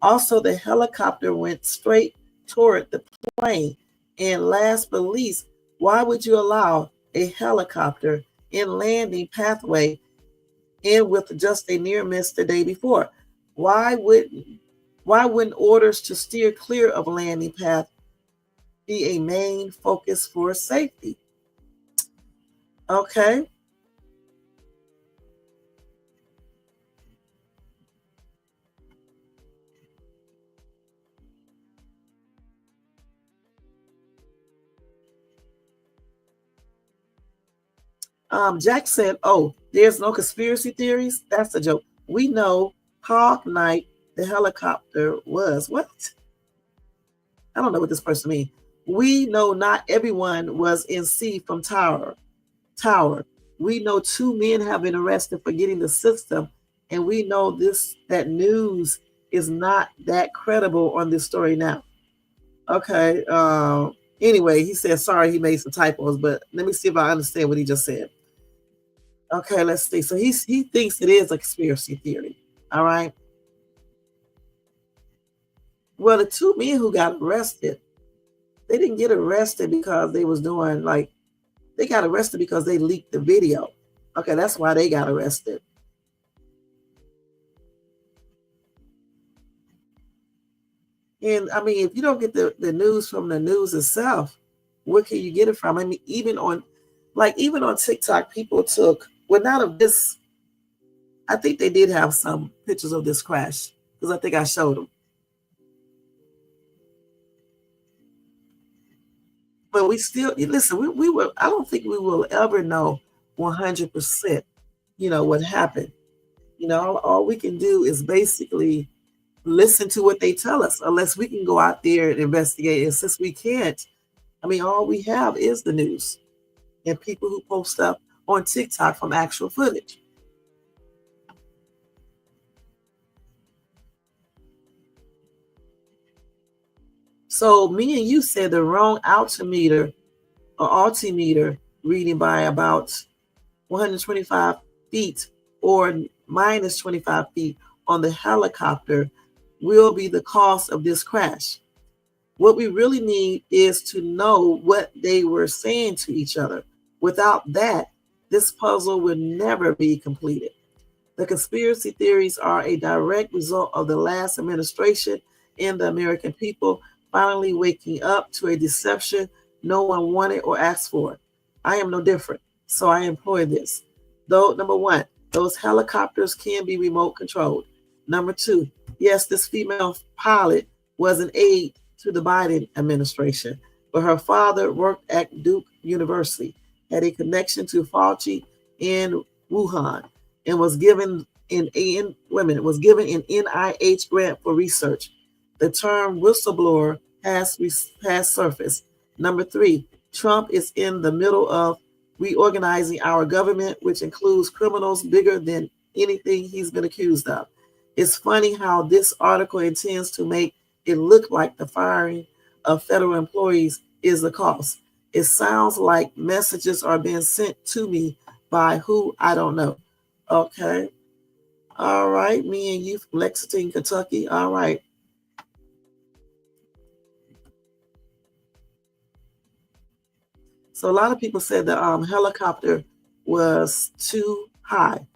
Also, the helicopter went straight toward the plane. And last but least, why would you allow a helicopter in landing pathway in with just a near miss the day before? Why wouldn't orders to steer clear of landing path be a main focus for safety? Okay. Jack said, "Oh, there's no conspiracy theories. That's a joke. We know Hawk Night, the helicopter was what? I don't know what this person means. We know not everyone was in C from Tower. Tower. We know two men have been arrested for getting the system, and we know that news is not that credible on this story now." Okay. Anyway, he said sorry he made some typos, but let me see if I understand what he just said. Okay, let's see. So he thinks it is a conspiracy theory. All right. Well, the two men who got arrested, they didn't get arrested because they was doing like they got arrested because they leaked the video. Okay, that's why they got arrested. And I mean, if you don't get the news from the news itself, where can you get it from? I mean, even on TikTok, people took well not of this. I think they did have some pictures of this crash because I think I showed them. But we still listen. We will. I don't think we will ever know 100%. What happened. All we can do is basically listen to what they tell us, unless we can go out there and investigate. And since we can't, I mean, all we have is the news and people who post stuff on TikTok from actual footage. So me and you said the wrong altimeter or altimeter reading by about 125 feet or minus 25 feet on the helicopter will be the cause of this crash. What we really need is to know what they were saying to each other. Without that, this puzzle will never be completed. The conspiracy theories are a direct result of the last administration and the American people finally waking up to a deception no one wanted or asked for. I am no different, so I employ this. Though, number one, those helicopters can be remote controlled. Number two, yes, this female pilot was an aide to the Biden administration, but her father worked at Duke University, had a connection to Fauci in Wuhan, and was given was given an NIH grant for research. The term whistleblower has surfaced. Number three, Trump is in the middle of reorganizing our government, which includes criminals bigger than anything he's been accused of. It's funny how this article intends to make it look like the firing of federal employees is the cost. It sounds like messages are being sent to me by who I don't know. Okay. All right. Me and you from Lexington, Kentucky. All right. So a lot of people said the helicopter was too high.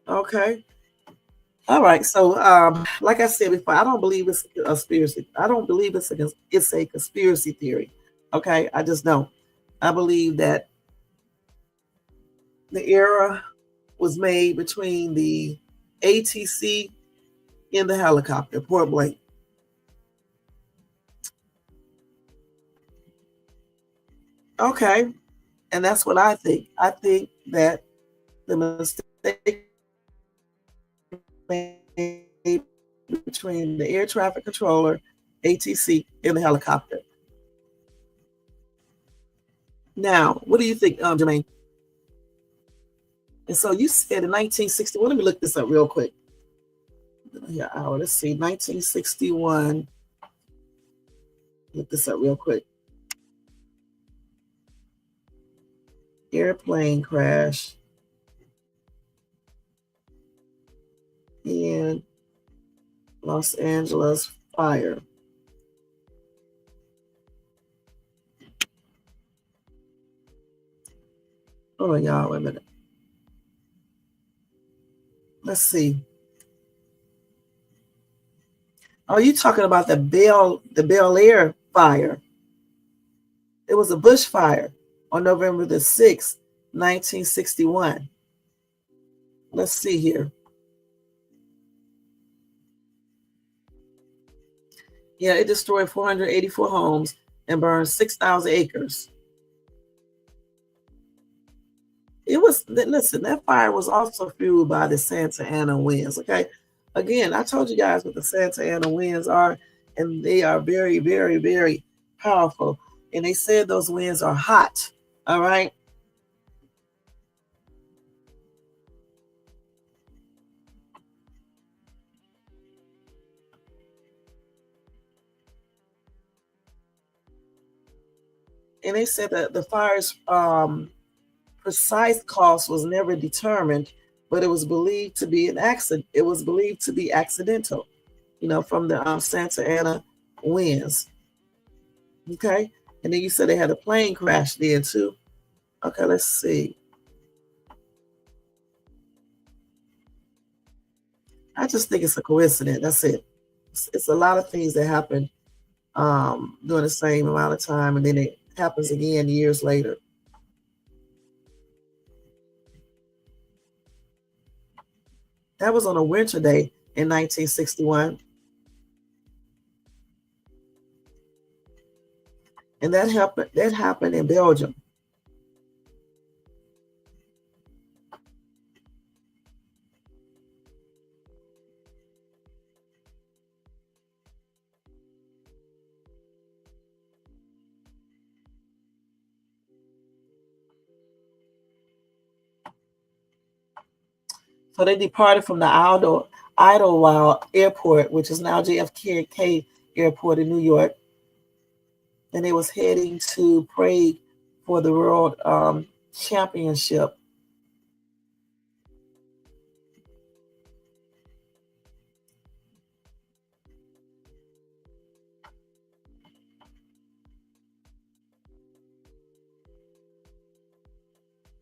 Okay. All right. So, like I said before, I don't believe it's a conspiracy. I don't believe it's a conspiracy theory. Okay. I just don't. I believe that the error was made between the ATC and the helicopter, point blank. Okay. And that's what I think. I think that the mistake made between the air traffic controller, ATC, and the helicopter. Now, what do you think, Jermaine? And so you said in 1961, let me look this up real quick. Yeah, let's see, 1961. Look this up real quick. Airplane crash in Los Angeles fire. Hold on, y'all, wait a minute. Let's see. Oh, you talking about the Bel Air fire? It was a bushfire on November the 6th, 1961. Let's see here. Yeah, it destroyed 484 homes and burned 6,000 acres. It was, listen, that fire was also fueled by the Santa Ana winds. Okay. Again, I told you guys what the Santa Ana winds are, and they are very, very, very powerful. And they said those winds are hot. All right. And they said that the fire's precise cause was never determined, but it was believed to be an accident. It was believed to be accidental, from the Santa Ana winds. Okay. And then you said they had a plane crash there too. Okay, let's see. I just think it's a coincidence. That's it. It's a lot of things that happen during the same amount of time, and then it happens again years later. That was on a winter day in 1961. And that happened in Belgium. So they departed from the Idlewild Airport, which is now JFK Airport in New York, and they was heading to Prague for the World Championship.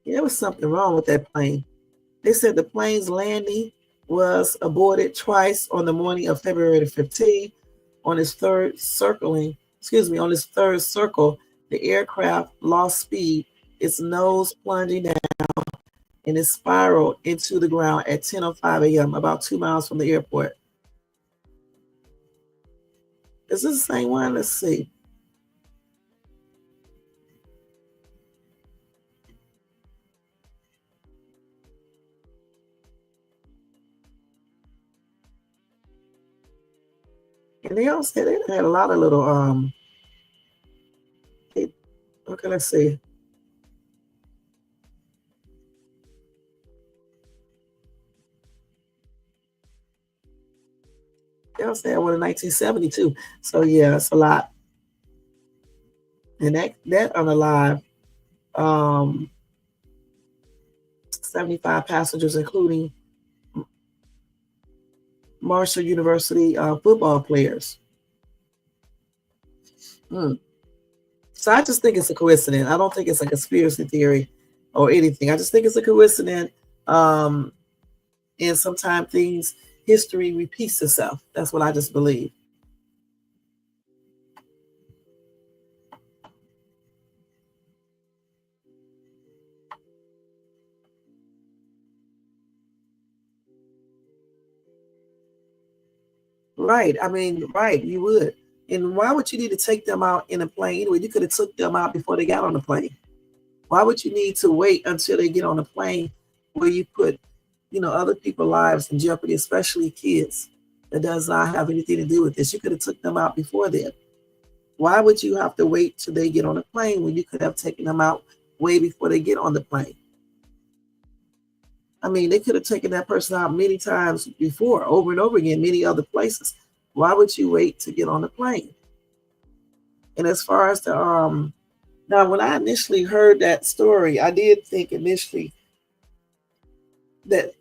Yeah, there was something wrong with that plane. They said the plane's landing was aborted twice on the morning of February the 15th. On its third circle, the aircraft lost speed, its nose plunging down, and it spiraled into the ground at 10:05 a.m., about 2 miles from the airport. Is this the same one? Let's see. And they all said they had a lot of little okay, let's see. They all said one in 1972. So yeah, it's a lot. And that unalive 75 passengers, including Marshall University football players. So I just think it's a coincidence. I don't think it's a conspiracy theory or anything. I just think it's a coincidence. And And sometimes history repeats itself. That's what I just believe. Right. I mean, right, you would. And why would you need to take them out in a plane anyway? You could have took them out before they got on the plane. Why would you need to wait until they get on the plane where you put, other people's lives in jeopardy, especially kids that does not have anything to do with this? You could have took them out before then. Why would you have to wait till they get on the plane when you could have taken them out way before they get on the plane? I mean, they could have taken that person out many times before, over and over again, many other places. Why would you wait to get on the plane? And as far as the now, when I initially heard that story, I did think initially that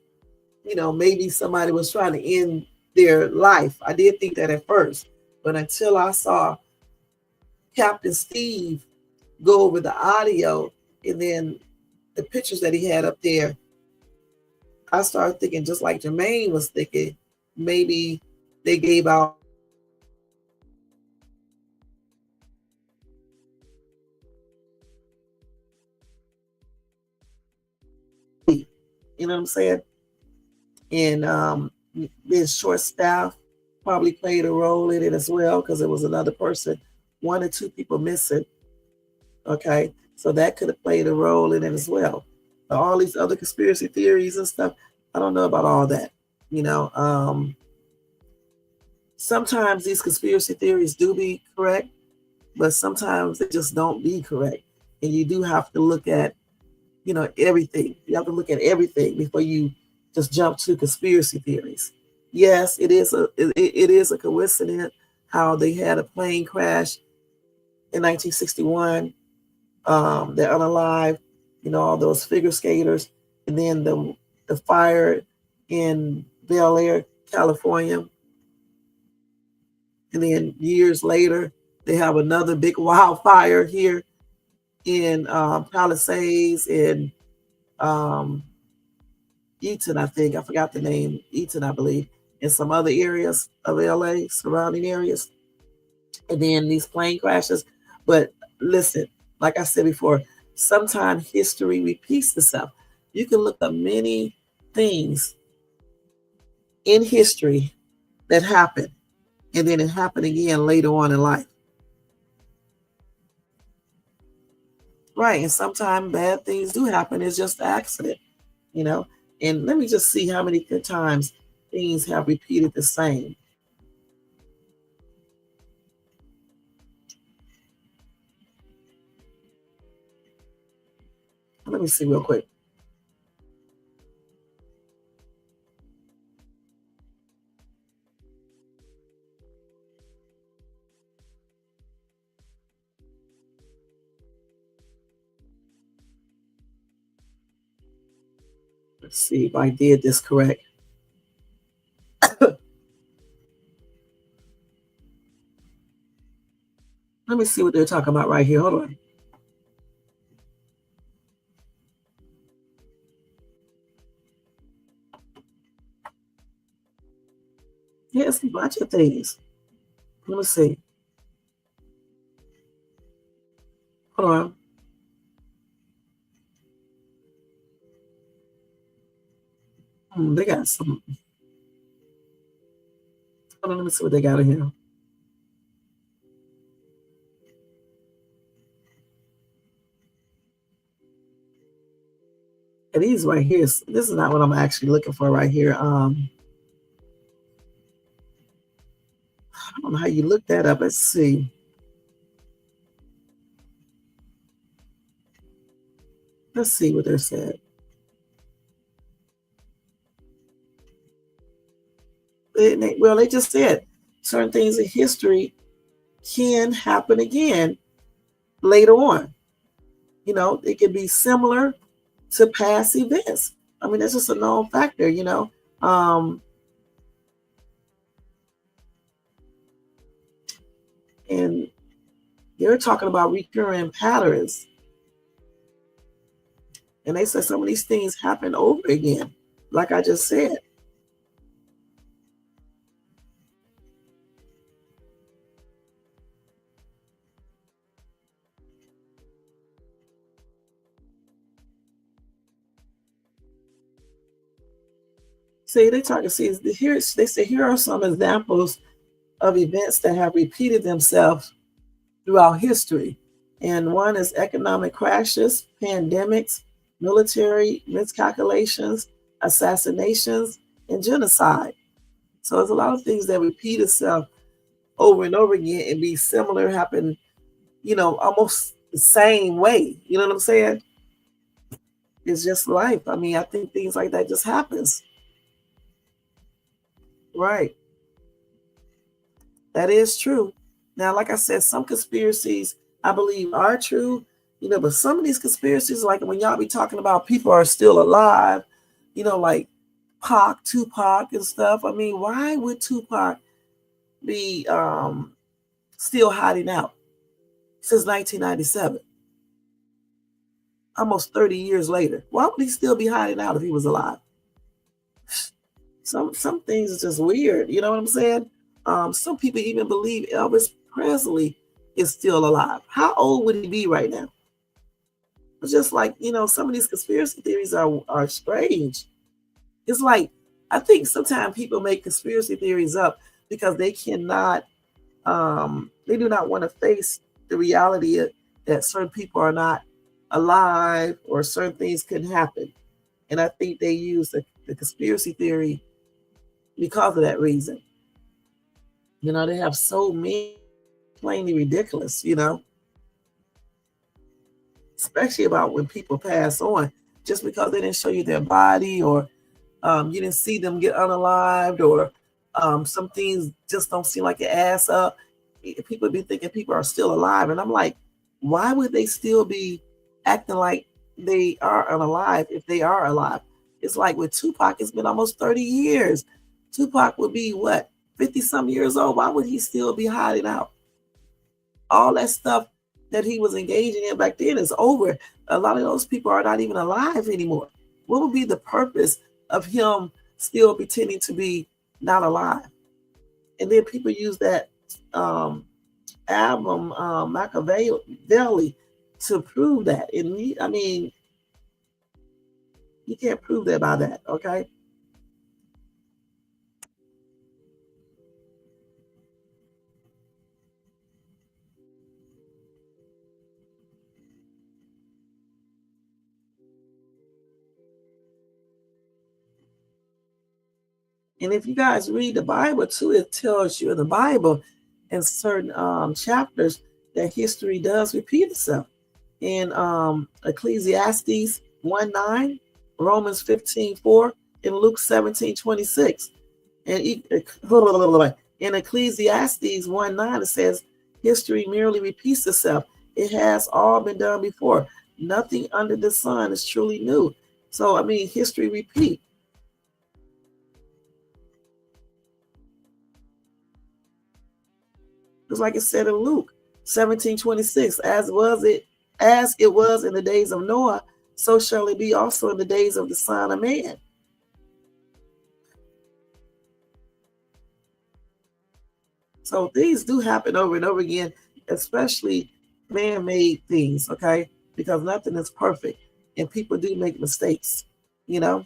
maybe somebody was trying to end their life. I did think that at first, but until I saw Captain Steve go over the audio and then the pictures that he had up there, I started thinking, just like Jermaine was thinking, maybe they gave out. You know what I'm saying? And being short staff probably played a role in it as well, because there was another person, one or two people missing. Okay, so that could have played a role in it as well. All these other conspiracy theories and stuff, I don't know about all that. Sometimes these conspiracy theories do be correct, but sometimes they just don't be correct. And you do have to look at, everything. You have to look at everything before you just jump to conspiracy theories. Yes, it is a coincidence how they had a plane crash in 1961. They're unalive, all those figure skaters, and then the fire in Bel Air, California, and then years later they have another big wildfire here in Palisades in Eaton, I think. I forgot the name. Eaton, I believe, in some other areas of LA, surrounding areas. And then these plane crashes. But listen, like I said before, sometimes history repeats itself. You can look at many things in history that happened, and then it happened again later on in life. Right. And sometimes bad things do happen. It's just an accident, And let me just see how many times things have repeated the same. Let me see real quick. Let's see if I did this correct. Let me see what they're talking about right here. Hold on. Yeah, it's a bunch of things. Let me see. Hold on. They got some. Hold on, let me see what they got in here. And these right here, this is not what I'm actually looking for right here. I don't know how you look that up. Let's see. Let's see what they're said. They just said certain things in history can happen again later on. It can be similar to past events. I mean, that's just a known factor, and they're talking about recurring patterns. And they said some of these things happen over again, like I just said. See, they talk. See, here they say here are some examples of events that have repeated themselves throughout history. And one is economic crashes, pandemics, military miscalculations, assassinations, and genocide. So there's a lot of things that repeat itself over and over again and be similar, happen, almost the same way. You know what I'm saying? It's just life. I mean, I think things like that just happens. Right. That is true. Now, like I said, some conspiracies I believe are true, but some of these conspiracies, like when y'all be talking about people are still alive, like Tupac and stuff. I mean, why would Tupac be still hiding out since 1997? Almost 30 years later. Why would he still be hiding out if he was alive? Some things are just weird. You know what I'm saying? Some people even believe Elvis Presley is still alive. How old would he be right now? It's just like, some of these conspiracy theories are strange. It's like, I think sometimes people make conspiracy theories up because they cannot, they do not want to face the reality that certain people are not alive or certain things can happen. And I think they use the conspiracy theory because of that reason. They have so many plainly ridiculous, especially about when people pass on, just because they didn't show you their body or you didn't see them get unalived or some things just don't seem like it adds up. People be thinking people are still alive. And I'm like, why would they still be acting like they are unalive if they are alive? It's like with Tupac, it's been almost 30 years. Tupac would be what, 50 some years old? Why would he still be hiding out? All that stuff that he was engaging in back then is over. A lot of those people are not even alive anymore. What would be the purpose of him still pretending to be not alive? And then people use that album Machiavelli to prove that. And I mean, you can't prove that by that, okay? And if you guys read the Bible too, it tells you in the Bible in certain chapters that history does repeat itself. In Ecclesiastes 1:9, Romans 15:4, and Luke 17:26. And in Ecclesiastes 1:9, it says, history merely repeats itself. It has all been done before. Nothing under the sun is truly new. So, I mean, history repeat. Just like it said in Luke 17:26, as it was in the days of Noah, so shall it be also in the days of the Son of Man. So things do happen over and over again, especially man-made things, okay? Because nothing is perfect and people do make mistakes, you know?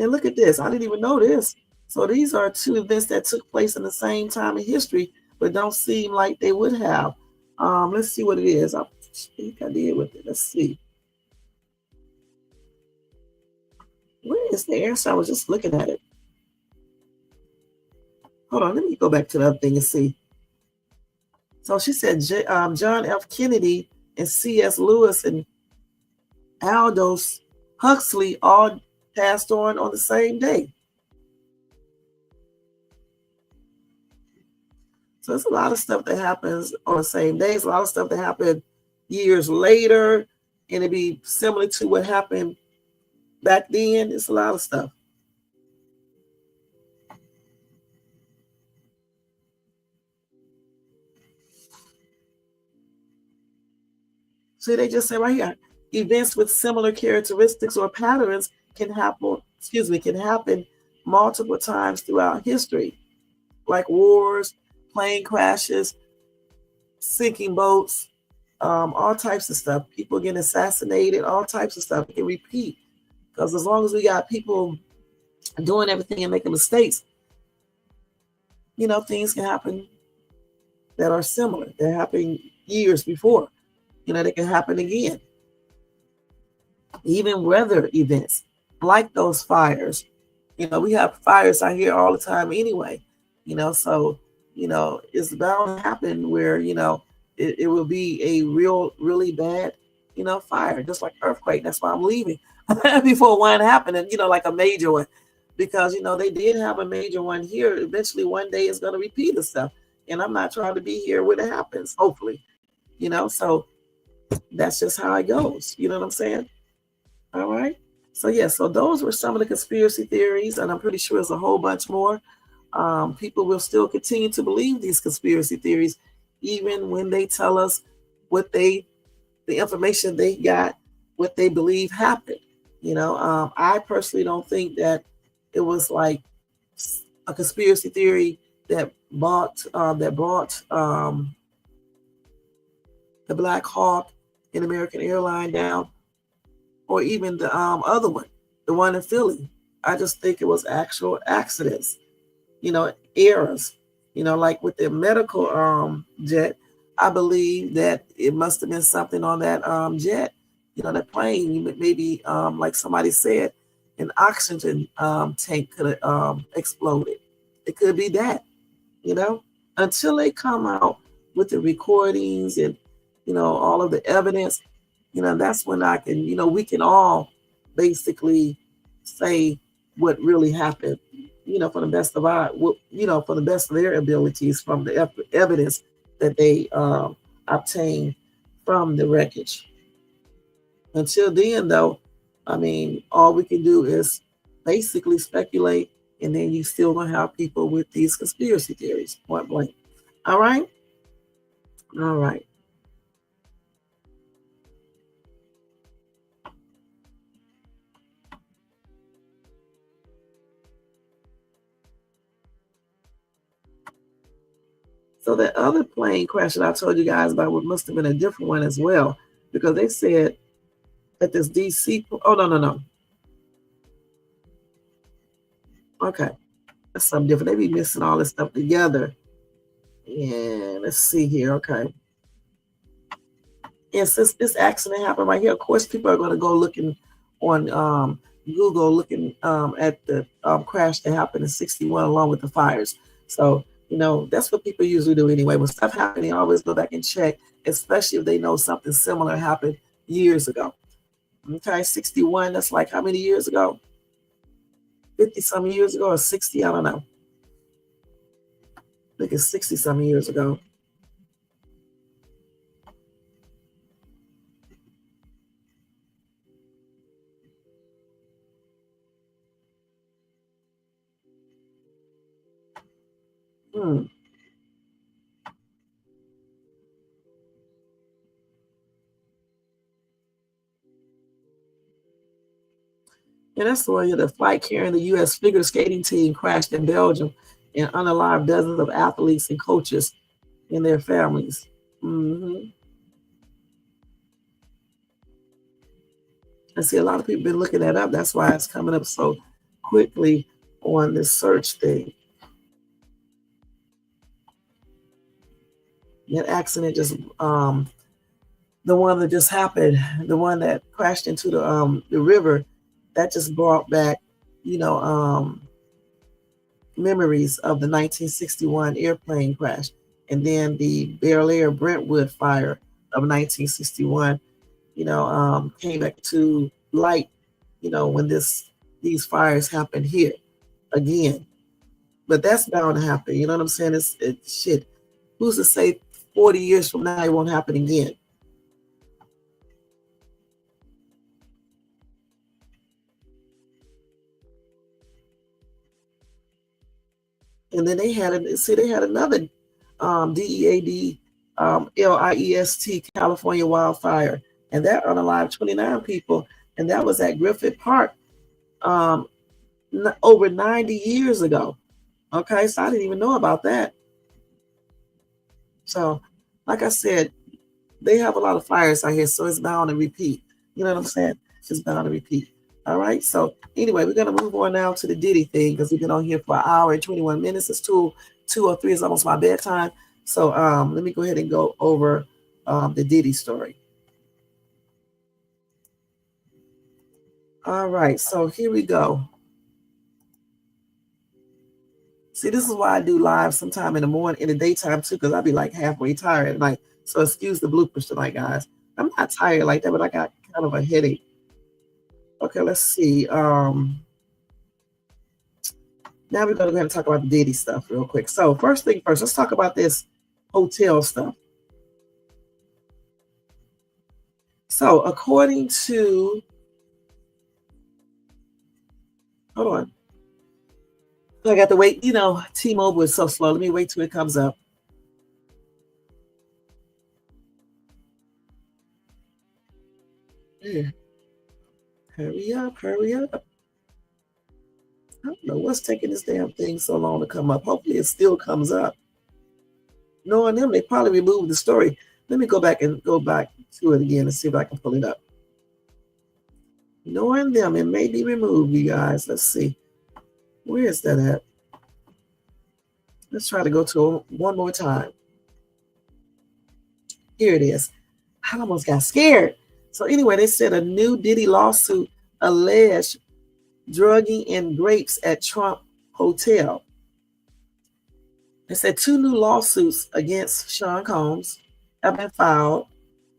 And look at this. I didn't even know this. So these are two events that took place in the same time in history, but don't seem like they would have. Let's see what it is. I think I did with it. Let's see. Where is the answer? I was just looking at it. Hold on. Let me go back to the other thing and see. So she said John F. Kennedy and C.S. Lewis and Aldous Huxley all passed on the same day. So there's a lot of stuff that happens on the same day. There's a lot of stuff that happened years later, and it'd be similar to what happened back then. It's a lot of stuff. See, they just say right here, events with similar characteristics or patterns can happen multiple times throughout history, like wars, plane crashes, sinking boats, all types of stuff. People getting assassinated, all types of stuff. It can repeat because as long as we got people doing everything and making mistakes, things can happen that are similar. That happened years before. They can happen again. Even weather events like those fires. We have fires out here all the time anyway. So it's bound to happen where it will be a really bad fire, just like earthquake. That's why I'm leaving before one happened, and like a major one, because they did have a major one here. Eventually one day it's going to repeat itself, and I'm not trying to be here when it happens, hopefully. So that's just how it goes. You know what I'm saying? All right. So those were some of the conspiracy theories, and I'm pretty sure there's a whole bunch more. People will still continue to believe these conspiracy theories, even when they tell us the information they got, what they believe happened. I personally don't think that it was like a conspiracy theory that brought the Black Hawk and American Airlines down, or even the other one, the one in Philly. I just think it was actual accidents, errors. Like with the medical jet, I believe that it must have been something on that jet, that plane. Maybe like somebody said, an oxygen tank could have exploded. It could be that, until they come out with the recordings and all of the evidence. That's when I can, we can all basically say what really happened, for the best of for the best of their abilities from the evidence that they obtained from the wreckage. Until then, though, all we can do is basically speculate, and then you still gonna have people with these conspiracy theories, point blank. All right. All right. So that other plane crash that I told you guys about must have been a different one as well, because they said that this DC. Oh no. Okay, that's something different. They be mixing all this stuff together. Yeah, let's see here. Okay. And since this accident happened right here, of course, people are going to go looking on Google, looking at the crash that happened in 61 along with the fires. So, that's what people usually do anyway. When stuff happens, they always go back and check, especially if they know something similar happened years ago. Okay, 61, that's like how many years ago? 50 some years ago or 60? I don't know. I think it's 60 some years ago. And that's the one, the flight carrying the U.S. figure skating team crashed in Belgium and unalived dozens of athletes and coaches and their families. I see a lot of people been looking that up. That's why it's coming up so quickly on this search thing. That accident just, the one that just happened, the one that crashed into the river, that just brought back, memories of the 1961 airplane crash, and then the Bel Air Brentwood fire of 1961. Came back to light, when these fires happened here again. But that's bound to happen. You know what I'm saying? It's shit. Who's to say 40 years from now it won't happen again? And then they had another DEAD LIEST California wildfire, and that unalived 29 people, and that was at Griffith Park over 90 years ago. Okay, so I didn't even know about that. So, like I said, they have a lot of fires out here, so it's bound to repeat. You know what I'm saying? It's bound to repeat. All right. So anyway, we're gonna move on now to the Diddy thing because we've been on here for an hour and 21 minutes. It's 2:03 is almost my bedtime. So let me go ahead and go over the Diddy story. All right. So here we go. See, this is why I do live sometime in the morning, in the daytime too, because I'll be like halfway tired at night. So excuse the bloopers tonight, guys. I'm not tired like that, but I got kind of a headache. Okay, let's see. Now we're going to go ahead and talk about the Diddy stuff real quick. So first thing first, let's talk about this hotel stuff. So according to, hold on. I got to wait. You know, T-Mobile is so slow. Let me wait till it comes up. Yeah. Hurry up, hurry up. I don't know what's taking this damn thing so long to come up. Hopefully it still comes up. Knowing them, they probably removed the story. Let me go back to it again and see if I can pull it up. Knowing them, it may be removed, you guys. Let's see. Where is that at? Let's try to go to it one more time. Here it is. I almost got scared. So anyway, they said a new Diddy lawsuit alleged drugging and grapes at Trump hotel. They said 2 new lawsuits against Sean Combs have been filed,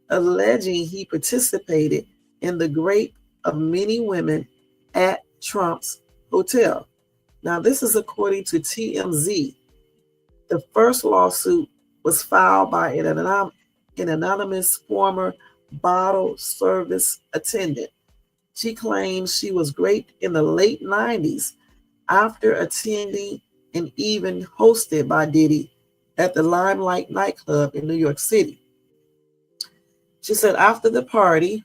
alleging he participated in the rape of many women at Trump's hotel. Now, this is according to TMZ. The first lawsuit was filed by an anonymous former bottle service attendant. She claims she was raped in the late 90s after attending and even hosted by Diddy at the Limelight nightclub in New York City. She said after the party,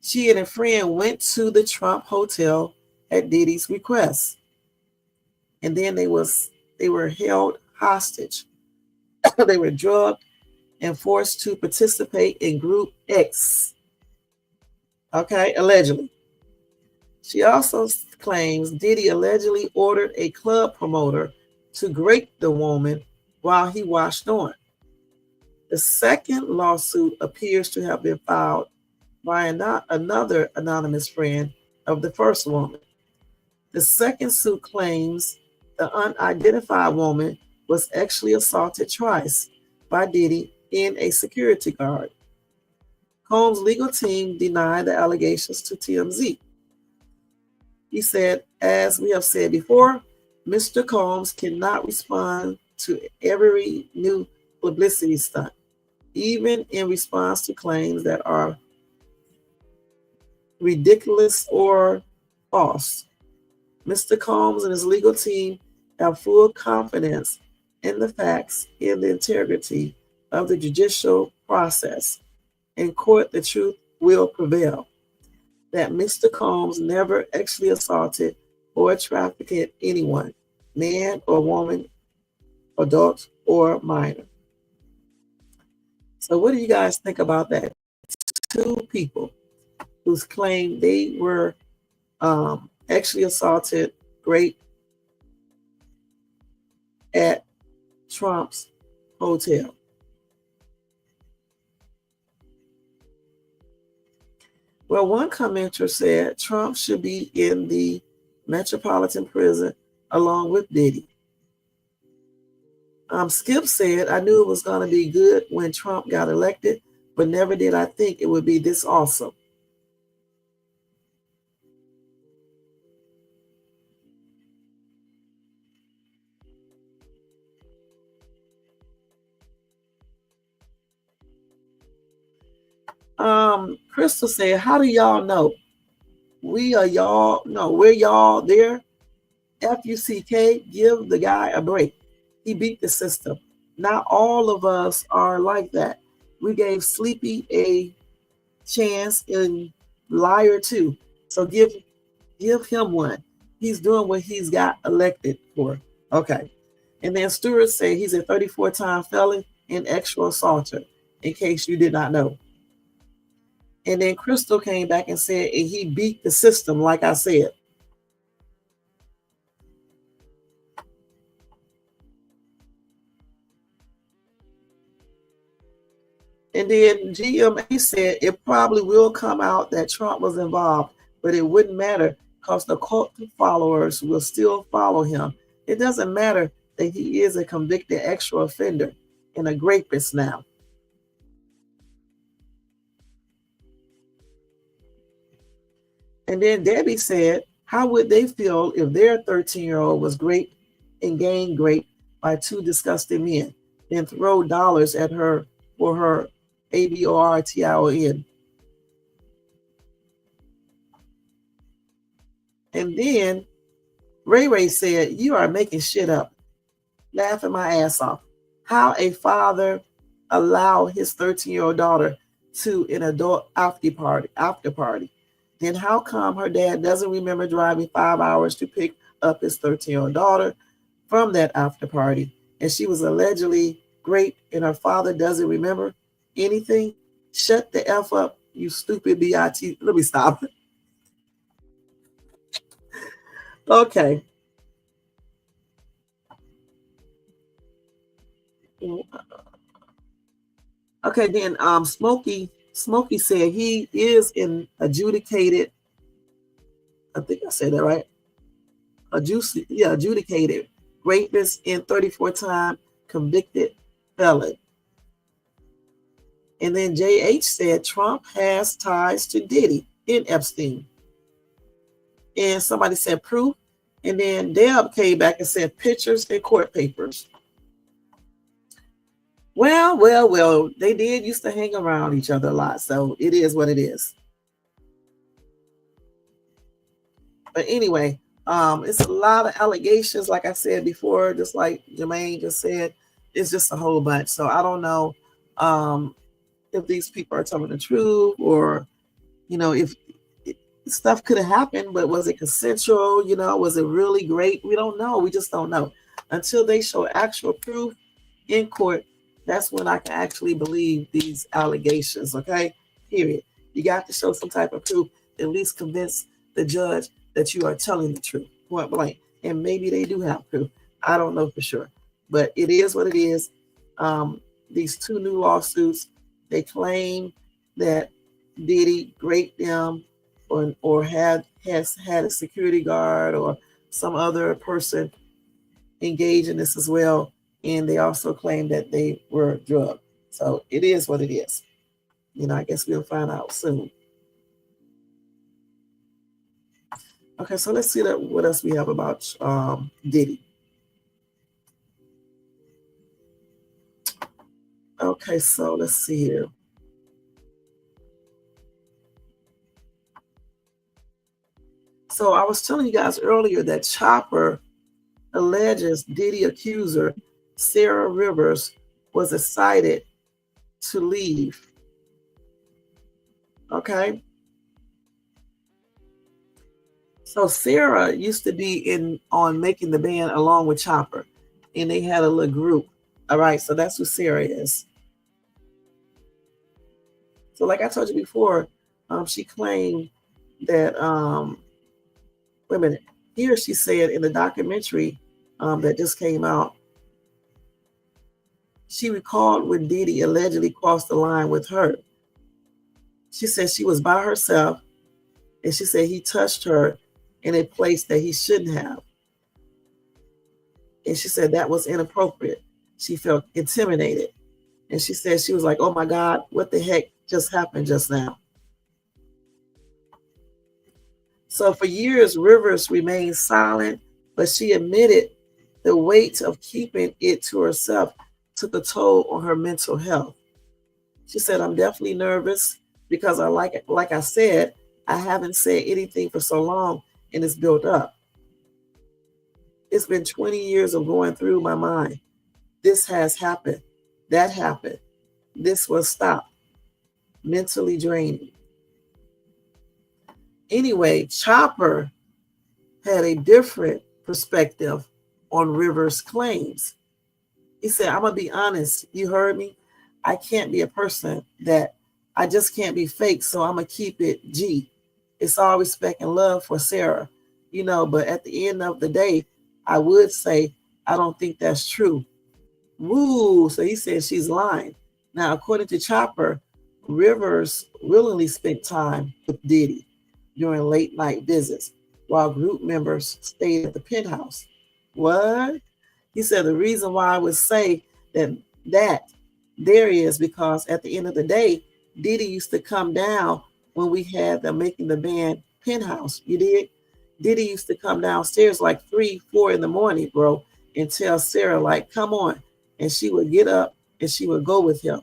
she and a friend went to the Trump hotel at Diddy's request. And then they were held hostage. They were drugged and forced to participate in Group X. Okay, allegedly. She also claims Diddy allegedly ordered a club promoter to grape the woman while he watched on. The second lawsuit appears to have been filed by another anonymous friend of the first woman. The second suit claims the unidentified woman was actually assaulted twice by Diddy and a security guard. Combs' legal team denied the allegations to TMZ. He said, as we have said before, Mr. Combs cannot respond to every new publicity stunt, even in response to claims that are ridiculous or false. Mr. Combs and his legal team have full confidence in the facts and the integrity of the judicial process. In court, the truth will prevail. That Mr. Combs never actually assaulted or trafficked anyone, man or woman, adult or minor. So what do you guys think about that? 2 people who's claimed they were actually assaulted, raped at Trump's hotel. Well, one commenter said Trump should be in the Metropolitan Prison along with Diddy. Skip said, I knew it was going to be good when Trump got elected, but never did I think it would be this awesome. Crystal said, how do y'all know? We're y'all there. FUCK, give the guy a break. He beat the system. Not all of us are like that. We gave Sleepy a chance and Liar too. So give him one. He's doing what he's got elected for. Okay. And then Stewart said he's a 34-time felon and extra assaulter. in case you did not know. And then Crystal came back and said, and he beat the system, like I said. And then GMA said it probably will come out that Trump was involved, but it wouldn't matter because the cult followers will still follow him. It doesn't matter that he is a convicted extra offender and a rapist now. And then Debbie said, how would they feel if their 13-year-old was raped and gained raped by two disgusting men, then throw dollars at her for her ABORTION? And then Ray said, you are making shit up. Laughing my ass off. How a father allow his 13-year-old daughter to an adult after party. Then how come her dad doesn't remember driving 5 hours to pick up his 13-year-old daughter from that after party? And she was allegedly raped and her father doesn't remember anything? Shut the F up, you stupid BIT. Let me stop. Okay. Okay, then Smokey said he is an adjudicated, I think I said that right. Adjudicated rapist and 34-time convicted felon. And then JH said Trump has ties to Diddy and Epstein. And somebody said proof. And then Deb came back and said pictures and court papers. Well, they did used to hang around each other a lot, so it is what it is. But anyway, it's a lot of allegations, like I said before, just like Jermaine just said, it's just a whole bunch. So I don't know if these people are telling the truth or, if stuff could have happened, but was it consensual? Was it really great? We don't know. We just don't know. Until they show actual proof in court, that's when I can actually believe these allegations, okay? Period. You got to show some type of proof, at least convince the judge that you are telling the truth, point blank. And maybe they do have proof. I don't know for sure. But it is what it is. These two new lawsuits, they claim that Diddy raped them or has had a security guard or some other person engaged in this as well. And they also claim that they were drugged. So it is what it is. I guess we'll find out soon. Okay, so let's see what else we have about Diddy. Okay, so let's see here. So I was telling you guys earlier that Chopper alleges Diddy accuser Sarah Rivers was excited to leave. Okay. So Sarah used to be on Making the Band along with Chopper, and they had a little group. All right, so that's who Sarah is. So like I told you before, she claimed that, wait a minute, here she said in the documentary that just came out, she recalled when Diddy allegedly crossed the line with her. She said she was by herself, and she said he touched her in a place that he shouldn't have. And she said that was inappropriate. She felt intimidated. And she said she was like, oh my God, what the heck just happened just now? So for years, Rivers remained silent, but she admitted the weight of keeping it to herself took a toll on her mental health. She said, I'm definitely nervous because like I said, I haven't said anything for so long and it's built up. It's been 20 years of going through my mind. This has happened. That happened. This was stopped. Mentally draining. Anyway, Chopper had a different perspective on Rivers' claims. He said, I'm going to be honest. You heard me. I can't be a person that I just can't be fake. So I'm going to keep it G. It's all respect and love for Sarah, but at the end of the day, I would say, I don't think that's true. Woo. So he says she's lying. Now, according to Chopper, Rivers willingly spent time with Diddy during late night visits while group members stayed at the penthouse. What? He said the reason why I would say that there is because at the end of the day, Diddy used to come down when we had them making the band penthouse. You did? Diddy used to come downstairs like 3, 4 in the morning, bro, and tell Sarah, like, come on. And she would get up and she would go with him.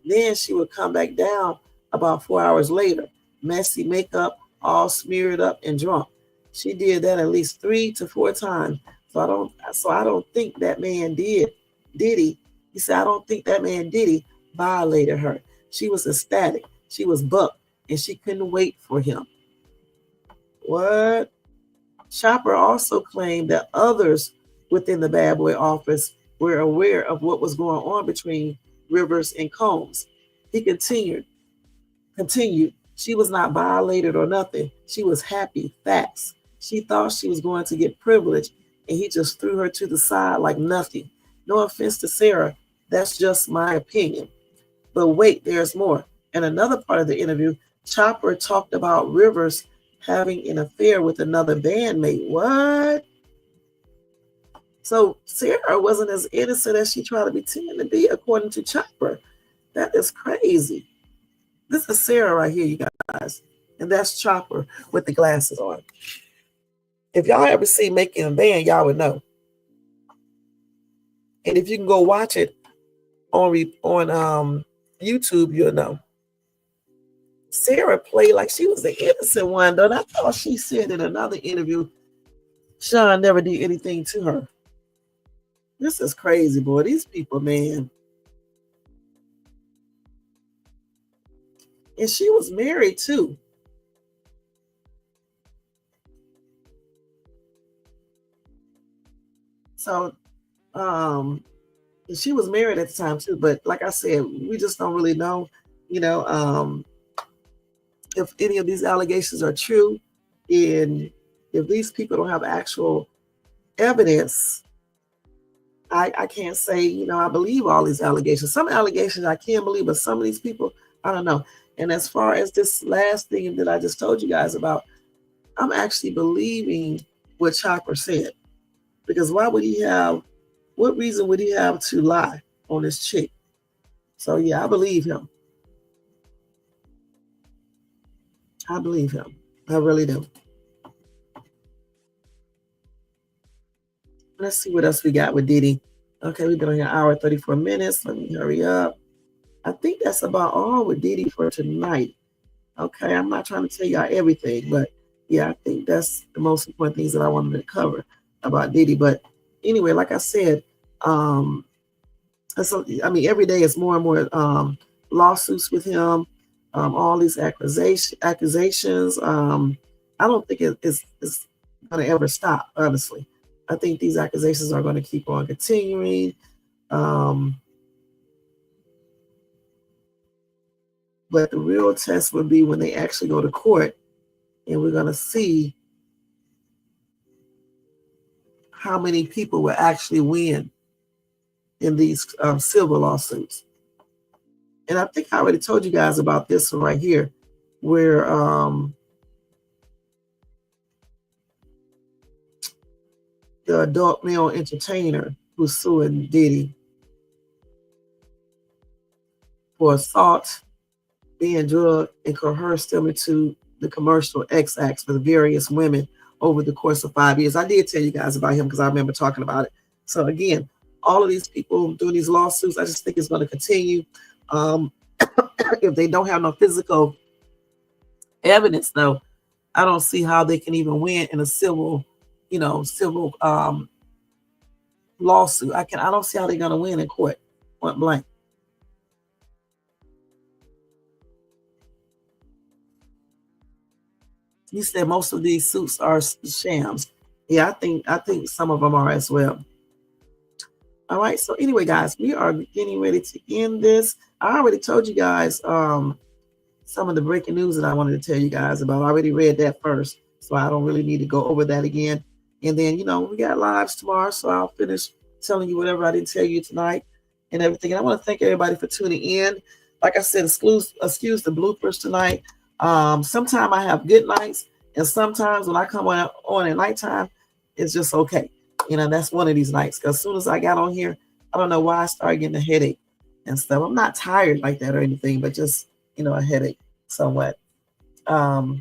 Then she would come back down about 4 hours later, messy makeup, all smeared up and drunk. She did that at least 3 to 4 times. So I don't think that man Diddy. He said, I don't think that man Diddy violated her. She was ecstatic. She was bucked, and she couldn't wait for him. What? Chopper also claimed that others within the Bad Boy office were aware of what was going on between Rivers and Combs. He continued, she was not violated or nothing. She was happy, facts. She thought she was going to get privilege, and he just threw her to the side like nothing. No offense to Sarah, that's just my opinion. But wait, there's more. In another part of the interview, Chopper talked about Rivers having an affair with another bandmate. What? So Sarah wasn't as innocent as she tried to pretend to be, according to Chopper. That is crazy. This is Sarah right here, you guys. And that's Chopper with the glasses on. If y'all ever see Making a Band, y'all would know. And if you can go watch it on YouTube, you'll know. Sarah played like she was the innocent one, though. And I thought she said in another interview, Sean never did anything to her. This is crazy, boy. These people, man. And she was married, too. So, she was married at the time, too. But like I said, we just don't really know, if any of these allegations are true. And if these people don't have actual evidence, I can't say, I believe all these allegations. Some allegations I can believe, but some of these people, I don't know. And as far as this last thing that I just told you guys about, I'm actually believing what Chopper said. Because what reason would he have to lie on this chick? So yeah, I believe him. I believe him. I really do. Let's see what else we got with Diddy. Okay, we've been on here an hour, 34 minutes. Let me hurry up. I think that's about all with Diddy for tonight. Okay, I'm not trying to tell y'all everything, but yeah, I think that's the most important things that I wanted to cover about Diddy. But anyway, like I said, every day it's more and more lawsuits with him, all these accusations. I don't think it's going to ever stop, honestly. I think these accusations are going to keep on continuing. But the real test would be when they actually go to court, and we're going to see how many people will actually win in these civil lawsuits. And I think I already told you guys about this one right here, where the adult male entertainer who's suing Diddy for assault, being drugged, and coerced him into the commercial X acts for the various women over the course of 5 years. I did tell you guys about him because I remember talking about it. So again, all of these people doing these lawsuits, I just think it's going to continue. If they don't have no physical evidence, though, I don't see how they can even win in a civil lawsuit. I don't see how they're going to win in court, point blank. You said most of these suits are shams. Yeah, I think some of them are as well. All right. So anyway, guys, we are getting ready to end this. I already told you guys some of the breaking news that I wanted to tell you guys about. I already read that first, so I don't really need to go over that again. And then, we got lives tomorrow, so I'll finish telling you whatever I didn't tell you tonight and everything. And I want to thank everybody for tuning in. Like I said, excuse the bloopers tonight. Sometimes I have good nights, and sometimes when I come on at nighttime, it's just okay. That's one of these nights. Because as soon as I got on here, I don't know why I started getting a headache and stuff. I'm not tired like that or anything, but just, a headache somewhat. Other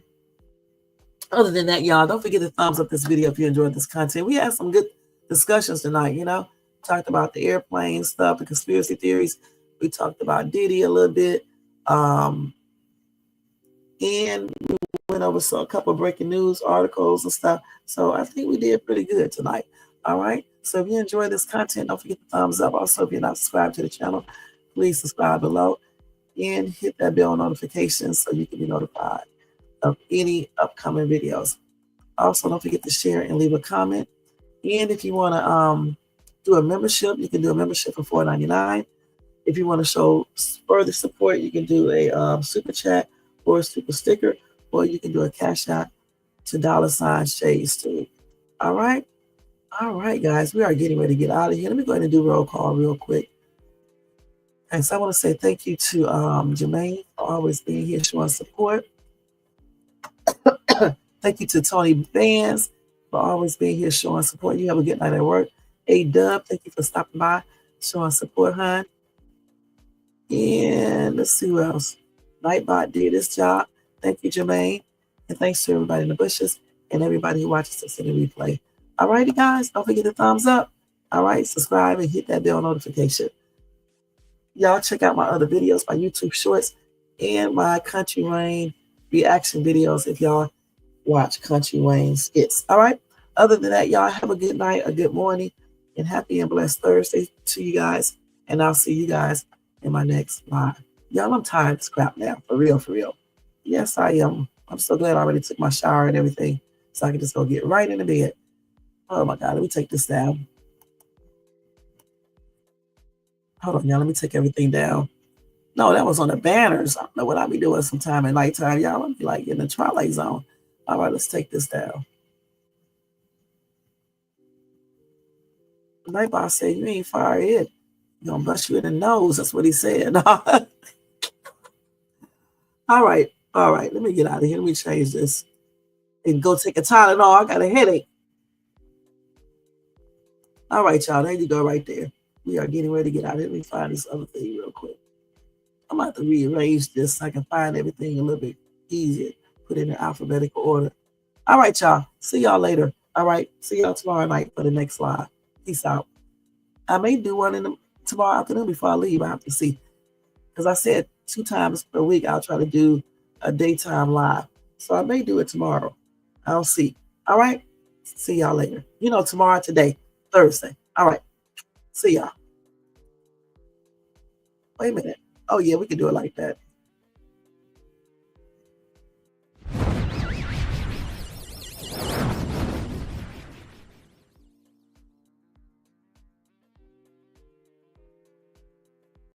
than that, y'all, don't forget to thumbs up this video if you enjoyed this content. We had some good discussions tonight, talked about the airplane stuff, the conspiracy theories. We talked about Diddy a little bit. And we went over a couple of breaking news articles and stuff. So I think we did pretty good tonight. All right. So if you enjoy this content, don't forget to thumbs up. Also, if you're not subscribed to the channel, please subscribe below and hit that bell notification so you can be notified of any upcoming videos. Also, don't forget to share and leave a comment. And if you want to do a membership, you can do a membership for $4.99. If you want to show further support, you can do a super chat or a super sticker, or you can do a cash out to $Shades2. All right. All right, guys, we are getting ready to get out of here. Let me go ahead and do roll call real quick. And so I want to say thank you to Jermaine for always being here showing support. Thank you to Tony Vans for always being here showing support. You have a good night at work. A-Dub, thank you for stopping by, showing support, hon. And let's see who else. Nightbot did this job. Thank you, Jermaine. And thanks to everybody in the bushes and everybody who watches us in the replay. All righty, guys, don't forget to thumbs up. All right, subscribe and hit that bell notification. Y'all check out my other videos, my YouTube shorts, and my Country Rain reaction videos if y'all watch Country Rain skits. All right. Other than that, y'all have a good night, a good morning, and happy and blessed Thursday to you guys. And I'll see you guys in my next live. Y'all, I'm tired of this crap now. For real, for real. Yes, I am. I'm so glad I already took my shower and everything, so I can just go get right in the bed. Oh, my God. Let me take this down. Hold on, y'all. Let me take everything down. No, that was on the banners. I don't know what I'll be doing sometime at nighttime, y'all. I'll be like in the Twilight Zone. All right, let's take this down. The night boss said, you ain't fire it. You're going to bust you in the nose. That's what he said. All right. All right. Let me get out of here. Let me change this and go take a Tylenol. I got a headache. All right, y'all. There you go right there. We are getting ready to get out of here. Let me find this other thing real quick. I'm about to rearrange this so I can find everything a little bit easier. Put it in alphabetical order. All right, y'all. See y'all later. All right. See y'all tomorrow night for the next live. Peace out. I may do one tomorrow afternoon before I leave. I have to see. Because I said 2 times per week I'll try to do a daytime live. So I may do it tomorrow. I'll see. All right. See y'all later. Tomorrow, today, Thursday. All right. See y'all. Wait a minute. Oh, yeah, we can do it like that.